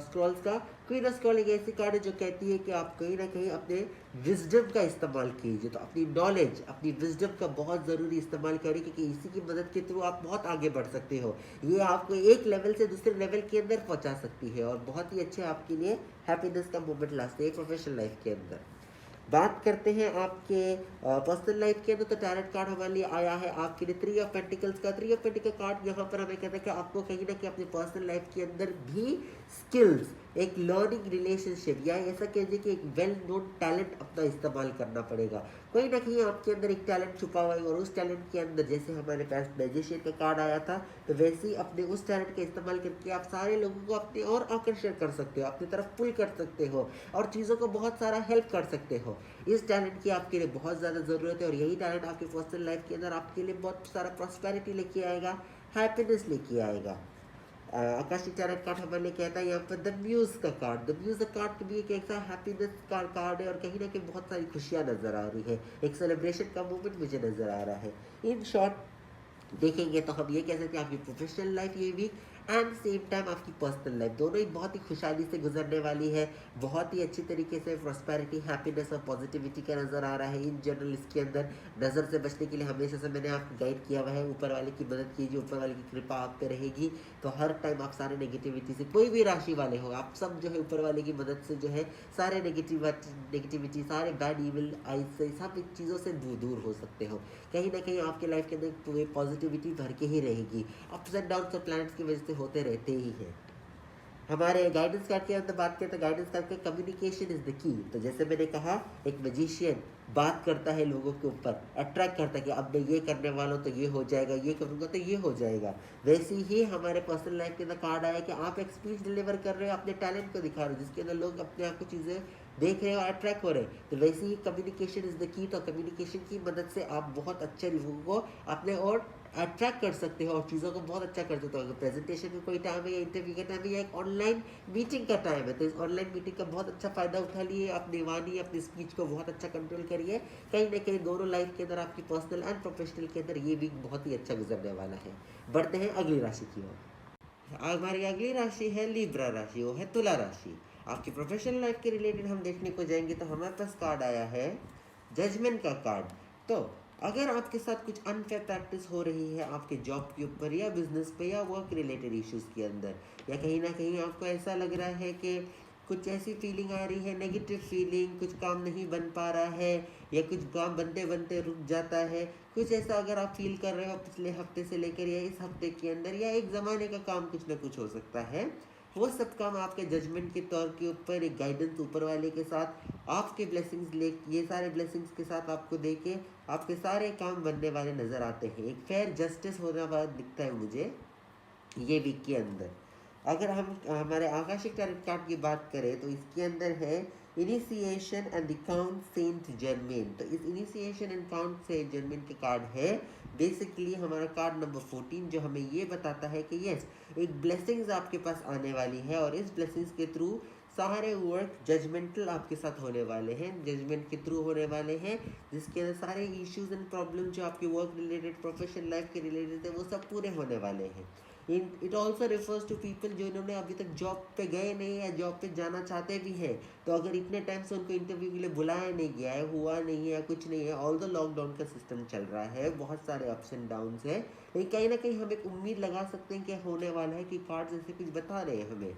स्क्रॉल्स का। क्वीन ऑफ स्क्रॉल एक ऐसी कार्ड है जो कहती है कि आप कहीं ना कहीं अपने विजडम का इस्तेमाल कीजिए। तो अपनी नॉलेज, अपनी विजडम का बहुत ज़रूरी इस्तेमाल करिए, क्योंकि इसी की मदद के थ्रू आप बहुत आगे बढ़ सकते हो। ये आपको एक लेवल से दूसरे लेवल के अंदर पहुंचा सकती है और बहुत ही अच्छे आपके लिए हैप्पीनेस का मोमेंट ला सकते हैं प्रोफेशनल लाइफ के अंदर। बात करते हैं आपके पर्सनल लाइफ के अंदर, तो टैरेट कार्ड हमारे लिए आया है आपके लिए थ्री ऑफ पेंटिकल्स का। थ्री ऑफ पेंटिकल कार्ड यहाँ पर हमें कहता है कि आपको कहीं ना कहीं अपनी पर्सनल लाइफ के अंदर भी स्किल्स, एक लर्निंग रिलेशनशिप या ऐसा कहिए कि एक वेल नोन टैलेंट अपना इस्तेमाल करना पड़ेगा। कहीं ना कहीं आपके अंदर एक टैलेंट छुपा हुआ है, और उस टैलेंट के अंदर जैसे हमारे पास मैजिशियन का कार्ड आया था, तो वैसे ही अपने उस टैलेंट का इस्तेमाल करके आप सारे लोगों को अपनी और आकर्षण कर सकते हो, अपनी तरफ पुल कर सकते हो और चीज़ों को बहुत सारा हेल्प कर सकते हो। इस टैलेंट की आपके लिए बहुत ज़्यादा ज़रूरत है, और यही टैलेंट आपकी पर्सनल लाइफ के अंदर आपके लिए बहुत सारा प्रॉस्पेरिटी लेके आएगा, हैप्पीनेस लेके आएगा। आकाशिक टैरेट कार्ड हमारे लिए कहता है यहाँ पर द म्यूज का कार्ड। द म्यूज का कार्ड भी एक ऐसा हैप्पीनेस का कार्ड है, और कहीं ना कहीं बहुत सारी खुशियाँ नजर आ रही है, एक सेलिब्रेशन का मोमेंट मुझे नजर आ रहा है। इन शॉर्ट देखेंगे तो हम ये कह सकते हैं आपकी प्रोफेशनल लाइफ ये वीक एंड सेम टाइम आपकी पर्सनल लाइफ, दोनों ही बहुत ही खुशहाली से गुजरने वाली है। बहुत ही अच्छी तरीके से प्रॉस्पेरिटी, हैप्पीनेस और पॉजिटिविटी का नज़र आ रहा है इन जनरल। इसके अंदर नज़र से बचने के लिए हमेशा से मैंने आपको गाइड किया हुआ है, ऊपर वाले की मदद कीजिए, ऊपर वाले की कृपा आप पे रहेगी। तो हर टाइम आप सारे नेगेटिविटी से, कोई भी राशि वाले हो आप सब जो है ऊपर वाले की मदद से जो है सारे नेगेटिविटी, सारे बैड इविल आइज से, सब चीज़ों से दूर हो सकते हो। कहीं ना कहीं आपके लाइफ के अंदर पॉजिटिविटी भर के ही रहेगी। अप्स एंड डाउन तो प्लैनेट्स की वजह से होते रहते ही हैं। हमारे गाइडेंस कार्ड के अंदर बात करें तो गाइडेंस कार्ड का कम्युनिकेशन इज द की। तो जैसे मैंने कहा, एक मैजिशियन बात करता है लोगों के ऊपर, अट्रैक्ट करता है कि अब मैं ये करने वाला हूँ तो ये हो जाएगा, ये करूँगा तो ये हो जाएगा। वैसे ही हमारे पर्सनल लाइफ के अंदर कार्ड आया कि आप एक स्पीच डिलीवर कर रहे हो, अपने टैलेंट को दिखा रहे हो, जिसके अंदर लोग अपने आप को चीज़ें देख रहे हो, अट्रैक्ट हो रहे हैं। तो वैसे ही कम्युनिकेशन इज द की। तो कम्युनिकेशन की मदद से आप बहुत अच्छे लोगों को अपने और अट्रैक्ट कर सकते हो और चीज़ों को बहुत अच्छा कर सकते हो। अगर प्रेजेंटेशन का कोई टाइम है या इंटरव्यू का टाइम है या एक ऑनलाइन मीटिंग का टाइम है, तो इस ऑनलाइन मीटिंग का बहुत अच्छा फ़ायदा उठा लिए, अपनी वाणी, अपनी स्पीच को बहुत अच्छा कंट्रोल करिए। कहीं ना कहीं दोनों लाइफ के अंदर, आपकी पर्सनल एंड प्रोफेशनल के अंदर, ये वीक बहुत ही अच्छा गुजरने वाला है। बढ़ते हैं अगली राशि की ओर। हमारी अगली राशि है लिब्रा राशि, वो है तुला राशि। आपकी प्रोफेशनल लाइफ के रिलेटेड हम देखने को जाएंगे तो हमारे पास कार्ड आया है जजमेंट का कार्ड। तो अगर आपके साथ कुछ अनफेयर प्रैक्टिस हो रही है आपके जॉब के ऊपर या बिजनेस पे या वर्क रिलेटेड इश्यूज के अंदर, या कहीं ना कहीं आपको ऐसा लग रहा है कि कुछ ऐसी फीलिंग आ रही है, नेगेटिव फीलिंग, कुछ काम नहीं बन पा रहा है या कुछ काम बनते बनते रुक जाता है, कुछ ऐसा अगर आप फील कर रहे हो पिछले हफ्ते से लेकर या इस हफ्ते के अंदर, या एक ज़माने का काम कुछ ना कुछ हो सकता है, वो सब काम आपके जजमेंट के तौर के ऊपर एक गाइडेंस ऊपर वाले के साथ, आपके ब्लेसिंग्स ले, ये सारे ब्लेसिंग्स के साथ आपको देके आपके सारे काम बनने वाले नज़र आते हैं। एक फेयर जस्टिस होने वाला दिखता है मुझे ये वीक के अंदर। अगर हम हमारे आकाशिक टैलेंट कार्ड की बात करें तो इसके अंदर है initiation and the Count Saint Germain. तो इस initiation and Count Saint Germain के कार्ड है बेसिकली हमारा कार्ड नंबर 14, जो हमें ये बताता है कि यस, एक ब्लेसिंग्स आपके पास आने वाली है और इस ब्लेसिंग्स के थ्रू सारे वर्क जजमेंटल आपके साथ होने वाले हैं, जजमेंट के थ्रू होने वाले हैं, जिसके अंदर सारे इश्यूज एंड प्रॉब्लम जो आपके वर्क रिलेटेड, प्रोफेशनल लाइफ के रिलेटेड है, वो सब पूरे होने वाले हैं। It also refers to people जो इन्होंने अभी तक जॉब पे गए नहीं या जॉब पे जाना चाहते भी हैं, तो अगर इतने टाइम से उनको इंटरव्यू के लिए बुलाया नहीं गया है, हुआ नहीं है, कुछ नहीं है, ऑल द लॉकडाउन का सिस्टम चल रहा है, बहुत सारे अप्स एंड डाउन्स है, लेकिन कहीं ना कहीं हम एक उम्मीद लगा सकते हैं कि होने वाला है, कि कार्ड्स ऐसे कुछ बता रहे हैं हमें।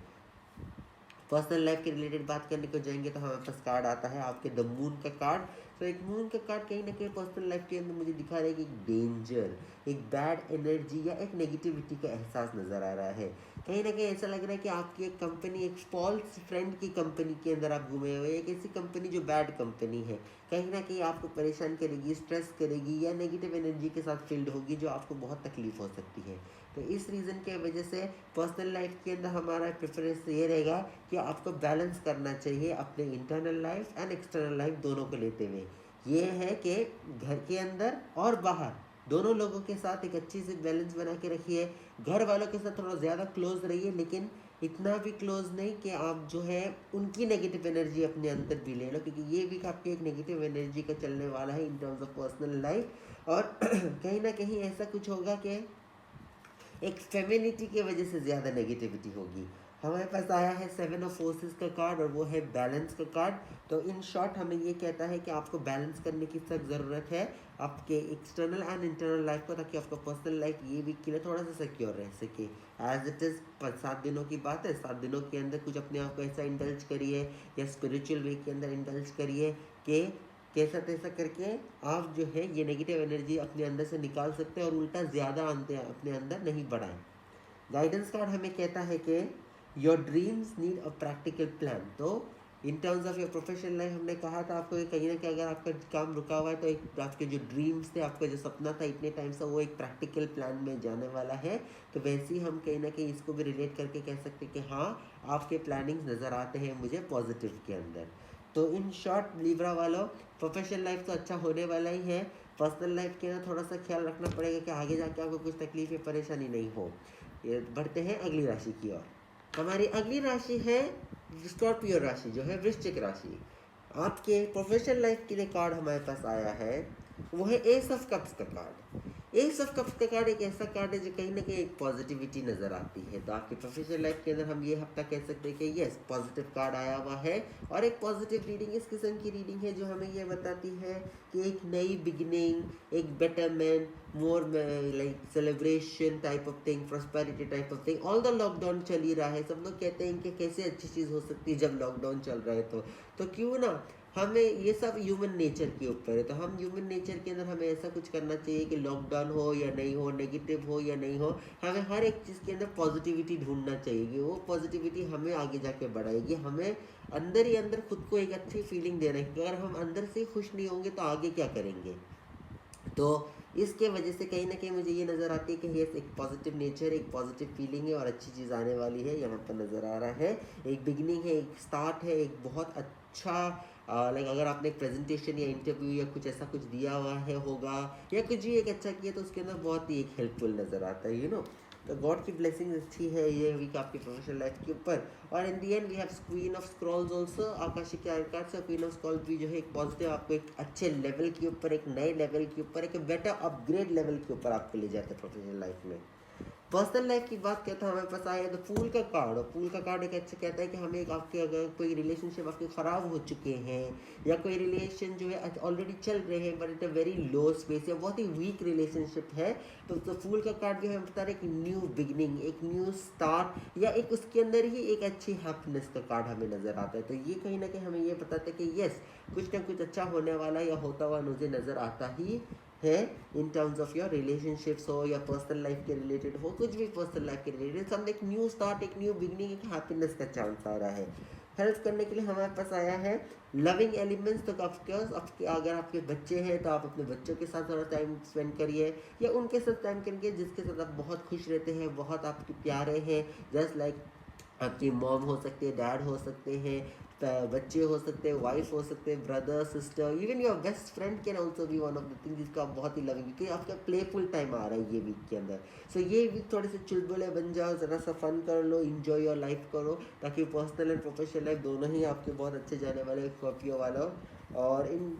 पर्सनल लाइफ के रिलेटेड बात करने को जाएंगे तो हमारे पास कार्ड आता है आपके द मून का कार्ड। तो एक मून का कार्ड कहीं ना कहीं पर्सनल लाइफ के अंदर मुझे दिखा रहा है कि एक डेंजर, एक बैड एनर्जी या एक नेगेटिविटी का एहसास नज़र आ रहा है। कहीं ना कहीं ऐसा लग रहा है कि आपकी एक कंपनी, एक फॉल्स फ्रेंड की कंपनी के अंदर आप घूमे हुए, एक ऐसी कंपनी जो बैड कंपनी है, कहीं ना कहीं आपको परेशान करेगी, स्ट्रेस करेगी या नेगेटिव एनर्जी के साथ फील्ड होगी, जो आपको बहुत तकलीफ हो सकती है। तो इस रीज़न के वजह से पर्सनल लाइफ के अंदर हमारा प्रेफरेंस ये रहेगा कि आपको बैलेंस करना चाहिए अपने internal life and external life दोनों को लेते हुए। ये है कि घर के अंदर और बाहर दोनों लोगों के साथ एक अच्छी सी बैलेंस बना के रखिए। घर वालों के साथ थोड़ा ज़्यादा क्लोज रहिए, लेकिन इतना भी क्लोज नहीं कि आप जो है उनकी नेगेटिव एनर्जी अपने अंदर भी ले लो, क्योंकि ये वीक आपकी एक नेगेटिव एनर्जी का चलने वाला है इन टर्म्स ऑफ पर्सनल लाइफ। और कहीं ना कहीं ऐसा कुछ होगा कि एक फेमिनिटी की वजह से ज़्यादा नेगेटिविटी होगी। हमारे पास आया है 7 ऑफ फोर्सेस का कार्ड और वो है बैलेंस का कार्ड। तो इन शॉर्ट हमें ये कहता है कि आपको बैलेंस करने की सख्त ज़रूरत है आपके एक्सटर्नल एंड इंटरनल लाइफ को, ताकि आपका पर्सनल लाइफ ये वीक के लिए थोड़ा सा सिक्योर रह सके। एज इट इज़ 7 दिनों की बात है, 7 दिनों के अंदर कुछ अपने आप को ऐसा इंडल्ज करिए या स्पिरिचुअल वे के अंदर इंडल्ज करिए कि कैसा तैसा करके आप जो है ये नेगेटिव एनर्जी अपने अंदर से निकाल सकते हैं और उल्टा ज़्यादा अपने अंदर नहीं बढ़ाएं। गाइडेंस कार्ड हमें कहता है कि your dreams need a practical plan. तो in terms of your professional life हमने कहा था आपको कहीं ना कहीं अगर आपका काम रुका हुआ है तो एक आपके जो ड्रीम्स थे, आपका जो सपना था इतने टाइम से, वो एक प्रैक्टिकल प्लान में जाने वाला है। तो वैसे ही हम कहीं ना कहीं इसको भी रिलेट करके कह सकते हैं कि हाँ, आपके प्लानिंग्स नज़र आते हैं मुझे पॉजिटिव के अंदर। तो इन शॉर्ट लिब्रा वालों, प्रोफेशनल लाइफ तो अच्छा होने वाला ही है, पर्सनल लाइफ के अंदर थोड़ा सा ख्याल रखना पड़ेगा कि आगे जाके आपको कुछ तकलीफ या परेशानी नहीं हो। ये बढ़ते हैं अगली राशि की ओर। हमारी अगली राशि है स्कॉर्पियो राशि, जो है वृश्चिक राशि। आपके प्रोफेशनल लाइफ के लिए कार्ड हमारे पास आया है वो है एस ऑफ कप्स का कार्ड। एस ऑफ कप्स का कार्ड एक ऐसा कार्ड है जो कहीं ना कहीं एक पॉजिटिविटी नज़र आती है। तो आपकी प्रोफेशनल लाइफ के अंदर हम ये हफ्ता कह सकते हैं कि यस पॉजिटिव कार्ड आया हुआ है, और एक पॉजिटिव रीडिंग इस किस्म की रीडिंग है जो हमें ये बताती है कि एक नई बिगिनिंग, एक betterment, more like celebration type of thing, prosperity type of thing. All the lockdown चल ही रहा है, सब लोग कहते हैं कि कैसे अच्छी चीज़ हो सकती है जब लॉकडाउन चल रहा है, तो क्यों ना हमें, ये सब ह्यूमन नेचर के ऊपर है, तो हम ह्यूमन नेचर के अंदर हमें ऐसा कुछ करना चाहिए कि लॉकडाउन हो या नहीं हो, नेगेटिव हो या नहीं हो, हमें हर एक चीज़ के अंदर पॉजिटिविटी ढूंढना चाहिए कि वो पॉजिटिविटी हमें आगे जाके बढ़ाएगी। हमें अंदर ही अंदर खुद को एक अच्छी फीलिंग देना है कि अगर हम अंदर से खुश नहीं होंगे तो आगे क्या करेंगे। तो इसके वजह से कहीं ना कहीं मुझे ये नज़र आती है कि ये एक पॉजिटिव नेचर, एक पॉजिटिव फीलिंग है और अच्छी चीज़ आने वाली है, यहाँ पर नज़र आ रहा है। एक बिगनिंग है, एक स्टार्ट है, एक बहुत अच्छा लाइक अगर आपने एक प्रेजेंटेशन या इंटरव्यू या कुछ ऐसा कुछ दिया हुआ है होगा या कुछ भी एक अच्छा किया तो उसके अंदर बहुत ही एक हेल्पफुल नज़र आता है, यू नो। तो गॉड की ब्लेसिंग अच्छी है ये वीक आपकी प्रोफेशनल लाइफ के ऊपर। और in the end we have queen of scrolls also, आकाशिक आकार से क्वीन ऑफ स्क्रॉल्स भी जो है एक पॉजिटिव आपको एक अच्छे लेवल के ऊपर, एक नए लेवल के ऊपर, एक बेटर अपग्रेड लेवल के ऊपर आपको ले जाते हैं प्रोफेशनल लाइफ में। पर्सनल लाइफ की बात करते हैं, हमें पास आया तो फूल का कार्ड, और फूल का कार्ड एक अच्छा कहता है कि हमें एक आपके अगर कोई रिलेशनशिप आपके ख़राब हो चुके हैं या कोई रिलेशन जो है ऑलरेडी चल रहे हैं but it a very low space या बहुत ही वीक रिलेशनशिप है, तो फूल का कार्ड जो है बता रहे एक न्यू बिगनिंग, एक न्यू स्टार्ट या एक उसके अंदर ही एक अच्छी हैप्पीनेस का कार्ड हमें नज़र आता है। तो ये कहीं ना कहीं हमें ये बताता है कि यस कुछ ना कुछ अच्छा होने वाला या होता हुआ मुझे नज़र आता ही है इन टर्म्स ऑफ योर रिलेशनशिप्स हो या पर्सनल लाइफ के रिलेटेड हो, कुछ भी पर्सनल लाइफ के रिलेटेड सब एक न्यू स्टार्ट, एक न्यू बिगनिंग, एक हैप्पीनेस का चांस आ रहा है। हेल्प करने के लिए हमारे पास आया है लविंग एलिमेंट्स। तो ऑफकोर्स अगर आपके बच्चे हैं तो आप अपने बच्चों के साथ थोड़ा टाइम स्पेंड करिए या उनके साथ टाइम करिए जिसके साथ आप बहुत खुश रहते हैं, बहुत आपके प्यारे हैं, जस्ट लाइक आपकी मॉम हो सकती है, डैड हो सकते हैं, बच्चे हो सकते हैं, वाइफ हो सकते हैं, brother sister, even your best friend can also be one of the thing जिसका आप बहुत ही लविंग, क्योंकि आपका प्लेफुल टाइम आ रहा है ये वीक के अंदर। सो ये वीक थोड़े से चुलबुले बन जाओ, ज़रा सा फन कर लो, इन्जॉय योर लाइफ करो, ताकि पर्सनल एंड प्रोफेशनल लाइफ दोनों ही आपके बहुत अच्छे जाने वाले स्कॉर्पियो वालों। और इन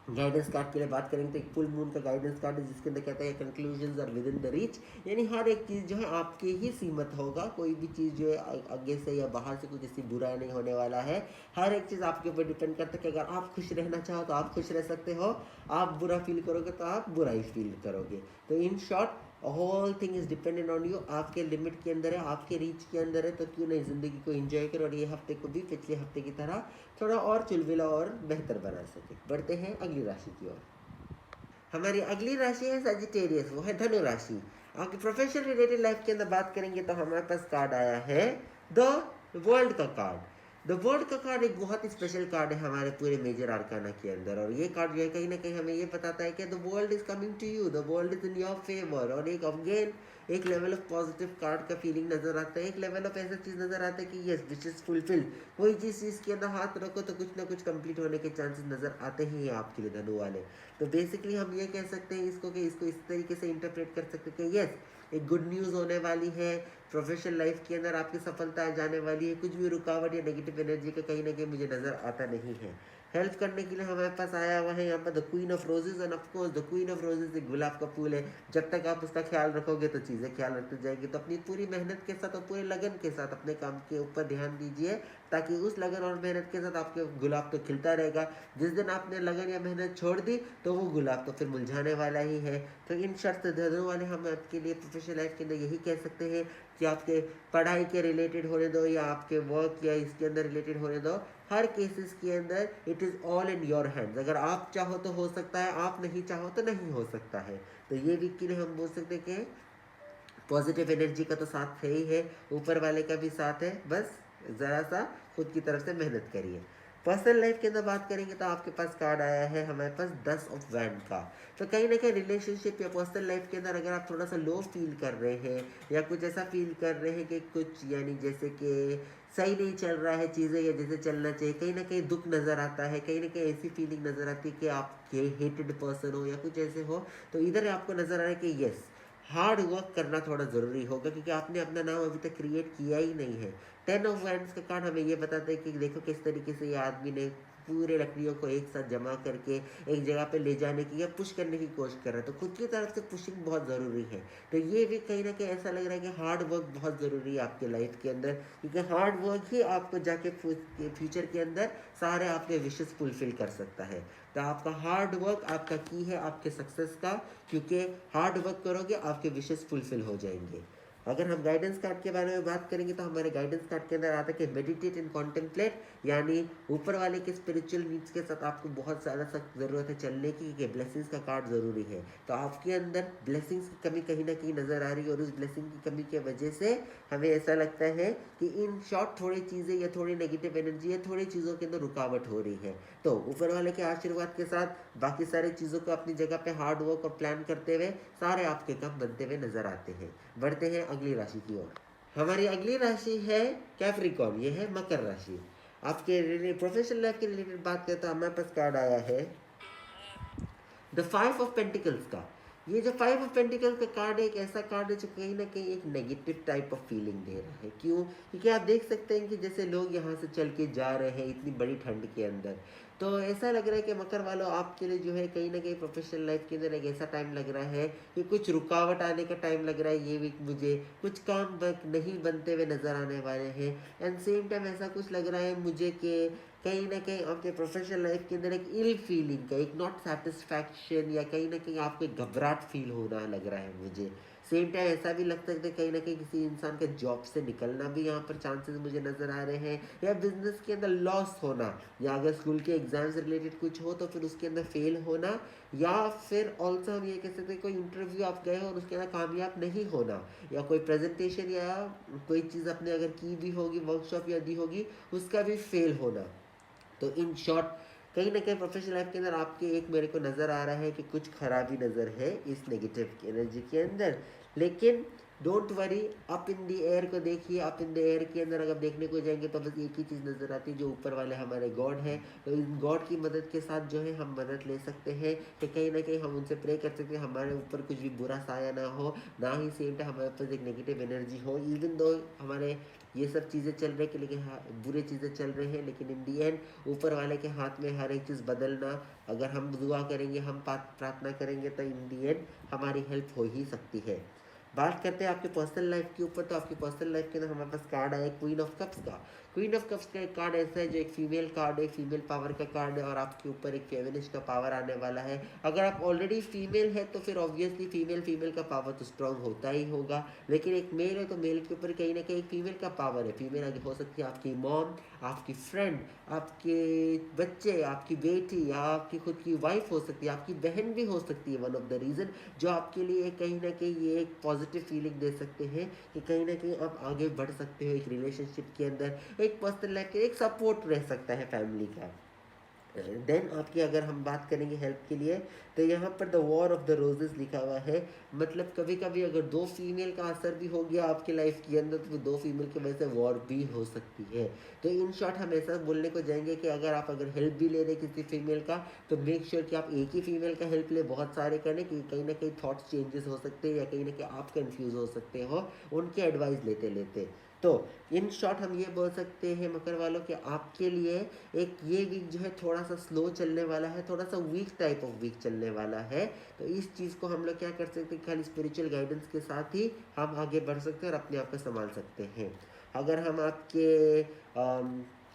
गाइडेंस कार्ड के लिए बात करेंगे तो एक फुल मून का गाइडेंस कार्ड है जिसके अंदर कहता है conclusions are within the reach, यानी हर एक चीज़ जो है आपके ही सीमित होगा, कोई भी चीज़ जो है आगे से या बाहर से कुछ ऐसी बुरा नहीं होने वाला है। हर एक चीज़ आपके ऊपर डिपेंड करता है कि अगर आप खुश रहना चाहो तो आप खुश रह सकते हो, आप बुरा फील करोगे तो आप बुरा ही फील करोगे। तो in short whole thing is dependent on you, आपके लिमिट के अंदर है, आपके रीच के अंदर है, तो क्यों नहीं ज़िंदगी को एंजॉय करो और ये हफ्ते को भी पिछले हफ्ते की तरह थोड़ा और चुलबिला और बेहतर बना सके। बढ़ते हैं अगली राशि की ओर। हमारी अगली राशि है सजिटेरियस, वो है धनु राशि। आपकी प्रोफेशनल रिलेटेड लाइफ के अंदर बात करेंगे तो हमारे पास कार्ड आया है द वर्ल्ड का कार्ड। द वर्ल्ड का कार्ड एक बहुत ही स्पेशल कार्ड है हमारे पूरे मेजर आर्काना के अंदर, और ये कार्ड जो है कहीं ना कहीं हमें ये बताता है कि the world is coming to you, the world is in your favour. और एक अगेन एक लेवल ऑफ पॉजिटिव कार्ड का फीलिंग नजर आता है, एक लेवल ऑफ ऐसा चीज़ नजर आता है कि यस विच इज फुलफिल्ड, कोई चीज़ के अंदर हाथ रखो तो कुछ ना कुछ कंप्लीट होने के चांसेस नजर आते ही हैं आपके लिए धनु वाले। तो बेसिकली हम ये कह सकते हैं इसको कि इसको इस तरीके से इंटरप्रेट कर सकते हैं कि यस एक गुड न्यूज़ होने वाली है, प्रोफेशनल लाइफ के अंदर आपकी सफलता जाने वाली है, कुछ भी रुकावट या नेगेटिव एनर्जी का कहीं ना कहीं मुझे नज़र आता नहीं है। हेल्प करने के लिए हमारे पास आया हुआ है यहाँ पर the queen of roses, and of course the queen of roses एक गुलाब का फूल है, जब तक आप उसका ख्याल रखोगे तो चीज़ें ख्याल रखती जाएगी। तो अपनी पूरी मेहनत के साथ और पूरे लगन के साथ अपने काम के ऊपर ध्यान दीजिए, ताकि उस लगन और मेहनत के साथ आपके गुलाब तो खिलता रहेगा। जिस दिन आपने लगन या मेहनत छोड़ दी तो वो गुलाब तो फिर मुरझाने वाला ही है। तो इन शर्त धनु वाले हम आपके लिए प्रोफेशनल लाइफ के अंदर यही कह सकते हैं कि आपके पढ़ाई के रिलेटेड होने दो या आपके वर्क या इसके अंदर रिलेटेड होने दो, हर केसेस के अंदर it is all in your hands. अगर आप चाहो तो हो सकता है, आप नहीं चाहो तो नहीं हो सकता है। तो ये वीक के लिए हम बोल सकते हैं कि पॉजिटिव एनर्जी का तो साथ है ही है, ऊपर वाले का भी साथ है, बस ज़रा सा खुद की तरफ से मेहनत करिए। पर्सनल लाइफ के अंदर बात करेंगे तो आपके पास कार्ड आया है हमारे पास 10 ऑफ वैंड का। तो कहीं ना कहीं रिलेशनशिप या पर्सनल लाइफ के अंदर अगर आप थोड़ा सा लो फील कर रहे हैं या कुछ ऐसा फील कर रहे हैं कि कुछ यानी जैसे कि सही नहीं चल रहा है चीज़ें या जैसे चलना चाहिए, कहीं ना कहीं दुख नज़र आता है, कहीं ना कहीं ऐसी फीलिंग नज़र आती है कि आप हेटेड पर्सन हो या कुछ ऐसे हो, तो इधर आपको नज़र आ रहा है कि यस हार्ड वर्क करना थोड़ा ज़रूरी होगा, क्योंकि आपने अपना नाम अभी तक क्रिएट किया ही नहीं है। 10 ऑफ वैंड्स का कार्ड हमें ये बताता है कि देखो किस तरीके से ये आदमी ने पूरे लकड़ियों को एक साथ जमा करके एक जगह पे ले जाने की या पुश करने की कोशिश कर रहा है, तो खुद की तरफ से पुशिंग बहुत ज़रूरी है। तो ये भी कहीं ना कहीं ऐसा लग रहा है कि हार्ड वर्क बहुत ज़रूरी है आपके लाइफ के अंदर, क्योंकि हार्ड वर्क ही आपको जाके फ्यूचर के अंदर सारे आपके विशेस फुलफिल कर सकता है। तो आपका हार्ड वर्क आपका की है आपके सक्सेस का, क्योंकि हार्ड वर्क करोगे आपके विशेस फुलफिल हो जाएंगे। अगर हम गाइडेंस कार्ड के बारे में बात करेंगे तो हमारे गाइडेंस कार्ड के अंदर आता है कि मेडिटेट एंड कॉन्टेम्पलेट, यानी ऊपर वाले के स्पिरिचुअल नीड्स के साथ आपको बहुत ज़्यादा सख्त ज़रूरत है चलने की, कि ब्लेसिंग्स का कार्ड ज़रूरी है। तो आपके अंदर ब्लेसिंग्स की कमी कहीं ना कहीं नज़र आ रही है, और उस ब्लेसिंग की कमी की वजह से हमें ऐसा लगता है कि इन शॉर्ट थोड़ी चीज़ें या थोड़ी नेगेटिव एनर्जी या थोड़ी चीज़ों के अंदर रुकावट हो रही है। तो ऊपर वाले के आशीर्वाद के साथ बाकी सारी चीज़ों को अपनी जगह पे हार्ड वर्क और प्लान करते हुए सारे आपके काम बनते हुए नजर आते हैं। बढ़ते हैं अगली राशि की ओर। हमारी अगली राशि है कैप्रिकॉर्न, ये है मकर राशि। आपके प्रोफेशनल लाइफ के रिलेटेड बात करते हैं, हमारे पास कार्ड आया है द 5 ऑफ पेंटिकल्स का। ये जो 5 ऑफ पेंटिकल्स का कार्ड है, एक ऐसा कार्ड है जो कहीं ना कहीं एक नेगेटिव टाइप ऑफ फीलिंग दे रहा है। क्यों? क्योंकि आप देख सकते हैं कि जैसे लोग यहाँ से चल के जा रहे हैं इतनी बड़ी ठंड के अंदर, तो ऐसा लग रहा है कि मकर वालों आपके लिए जो है कहीं ना कहीं प्रोफेशनल लाइफ के अंदर एक ऐसा टाइम लग रहा है कि कुछ रुकावट आने का टाइम लग रहा है। ये वीक मुझे कुछ काम नहीं बनते हुए नजर आने वाले हैं। एंड सेम टाइम ऐसा कुछ लग रहा है मुझे कि कहीं ना कहीं आपके प्रोफेशनल लाइफ के अंदर एक इल फीलिंग का, एक नॉट सेटिस्फैक्शन, या कहीं ना कहीं आपको एक घबराहट फील होना लग रहा है मुझे। सेम टाइम ऐसा भी लग सकता है कहीं ना कहीं किसी इंसान के जॉब से निकलना भी यहाँ पर चांसेस मुझे नज़र आ रहे हैं, या बिजनेस के अंदर लॉस होना, या अगर स्कूल के एग्जाम से रिलेटेड कुछ हो तो फिर उसके अंदर फेल होना, या फिर ऑल्सो हम ये कह सकते हैं कोई इंटरव्यू आप गए हो और उसके अंदर कामयाब नहीं होना, या कोई प्रेजेंटेशन या कोई चीज़ आपने अगर की भी होगी, वर्कशॉप या दी होगी, उसका भी फेल होना। तो इन शॉर्ट कहीं ना कहीं प्रोफेशनल लाइफ के अंदर आपके एक मेरे को नज़र आ रहा है कि कुछ खराबी नज़र है इस नेगेटिव एनर्जी के अंदर। लेकिन don't worry, up in the air को देखिए। अप इन द एयर के अंदर अगर देखने को जाएंगे तो बस एक ही चीज़ नज़र आती है, जो ऊपर वाले हमारे गॉड हैं। तो इन गॉड की मदद के साथ जो है हम मदद ले सकते हैं कि कहीं ना कहीं हम उनसे प्रे कर सकते हैं हमारे ऊपर कुछ भी बुरा साया ना हो, ना ही सेम टाइम हमारे पास एक नेगेटिव एनर्जी हो। इवन दो हमारे ये सब चीज़ें चल रही है, लेकिन हाँ बुरी चीज़ें चल रही हैं, लेकिन इन दी एंड ऊपर वाले के हाथ में हर एक चीज़ बदलना। अगर हम दुआ करेंगे, हम प्रार्थना करेंगे, तो इन दी एंड हमारी हेल्प हो ही सकती है। बात करते हैं आपके पर्सनल लाइफ के ऊपर। तो आपकी पर्सनल लाइफ के अंदर हमारे पास कार्ड आया क्वीन ऑफ कप्स का। क्वीन ऑफ कप्स का एक कार्ड ऐसा है जो एक फीमेल कार्ड है, फीमेल पावर का कार्ड है, और आपके ऊपर एक फेमिनिस्ट का पावर आने वाला है। अगर आप ऑलरेडी फीमेल है तो फिर ऑब्वियसली फीमेल का पावर तो स्ट्रांग होता ही होगा, लेकिन एक मेल है तो मेल के ऊपर कहीं ना कहीं फीमेल का पावर है। फीमेल आगे हो सकती है आपकी मॉम, आपकी फ्रेंड, आपके बच्चे, आपकी बेटी, या आपकी खुद की वाइफ हो सकती है, आपकी बहन भी हो सकती है। वन ऑफ द रीज़न जो आपके लिए कहीं ना कहीं ये एक पॉजिटिव फीलिंग दे सकते हैं कि कहीं ना कहीं आप आगे बढ़ सकते हो एक रिलेशनशिप के अंदर। एक पर्सनल लाइफ के एक सपोर्ट रह सकता है फैमिली का। देन आपकी अगर हम बात करेंगे हेल्प के लिए, तो यहाँ पर the war of the roses लिखा हुआ है। मतलब कभी कभी अगर दो फीमेल का असर भी हो गया आपके लाइफ के अंदर, तो दो फीमेल की वजह से वॉर भी हो सकती है। तो इन शॉर्ट हम ऐसा बोलने को जाएंगे कि अगर हेल्प भी ले रहे किसी फीमेल का, तो मेक श्योर कि आप एक ही फीमेल का हेल्प ले, बहुत सारे करें, कि कहीं ना कहीं थॉट्स चेंजेस हो सकते हैं, या कहीं ना कहीं आप कंफ्यूज हो सकते हो उनके एडवाइस लेते लेते। तो इन शॉर्ट हम ये बोल सकते हैं मकर वालों कि आपके लिए एक ये वीक जो है थोड़ा सा स्लो चलने वाला है, थोड़ा सा वीक टाइप ऑफ वीक चलने वाला है। तो इस चीज़ को हम लोग क्या कर सकते हैं, खाली स्पिरिचुअल गाइडेंस के साथ ही हम आगे बढ़ सकते हैं और अपने आप को संभाल सकते हैं। अगर हम आपके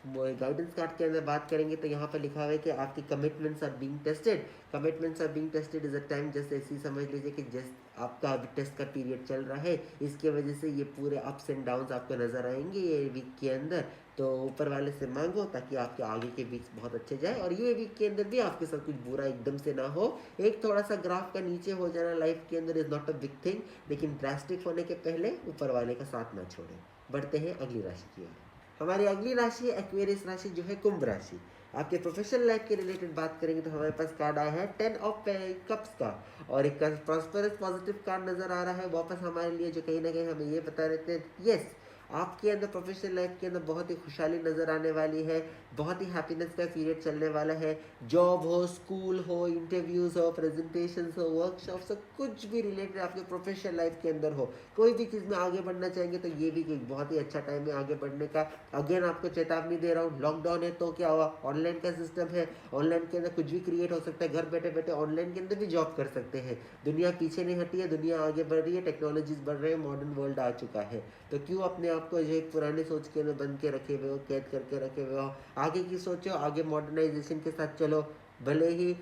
गाइडेंस कार्ड के अंदर बात करेंगे तो यहाँ पर लिखा हुआ है कि आपकी commitments are being tested. Commitments are being tested is a time, जैसे ऐसी समझ लीजिए कि जस्ट आपका अभी टेस्ट का पीरियड चल रहा है, इसके वजह से ये पूरे अप्स एंड डाउन्स आपको नजर आएंगे ये वीक के अंदर। तो ऊपर वाले से मांगो ताकि आपके आगे के वीक्स बहुत अच्छे जाए, और ये वीक के अंदर भी आपके साथ कुछ बुरा एकदम से ना हो। एक थोड़ा सा ग्राफ का नीचे हो जाना लाइफ के अंदर is not a big thing, लेकिन ड्रास्टिक होने के पहले ऊपर वाले का साथ ना छोड़ें। बढ़ते हैं अगली राशि की ओर। हमारी अगली राशि एक्वेरियस राशि, जो है कुंभ राशि। आपके प्रोफेशनल लाइफ के रिलेटेड बात करेंगे तो हमारे पास कार्ड आया है 10 ऑफ कप्स का, और एक प्रॉस्पेरस पॉजिटिव कार्ड नजर आ रहा है वापस हमारे लिए, जो कहीं ना कहीं हमें ये बता देते हैं यस आपके अंदर प्रोफेशनल लाइफ के अंदर बहुत ही खुशहाली नज़र आने वाली है, बहुत ही हैप्पीनेस का पीरियड चलने वाला है। जॉब हो, स्कूल हो, इंटरव्यूज़ हो, प्रेजेंटेशंस हो, वर्कशॉप्स हो, कुछ भी रिलेटेड आपके प्रोफेशनल लाइफ के अंदर हो, कोई भी चीज़ में आगे बढ़ना चाहेंगे तो ये भी एक बहुत ही अच्छा टाइम है आगे बढ़ने का। अगेन आपको चेतावनी दे रहा हूँ, लॉकडाउन है तो क्या हुआ, ऑनलाइन का सिस्टम है, ऑनलाइन के अंदर कुछ भी क्रिएट हो सकता है, घर बैठे बैठे ऑनलाइन के अंदर भी जॉब कर सकते हैं। दुनिया पीछे नहीं हटी है, दुनिया आगे बढ़ रही है, टेक्नोलॉजीज बढ़ रहे हैं, मॉडर्न वर्ल्ड आ चुका है। तो क्यों अपने आप को जो एक पुराने सोच के अंदर बंद के रखे हुए हो, कैद करके रखे हुए हो। आगे की सोचो, आगे मॉडर्नाइजेशन के साथ चलो, भले ही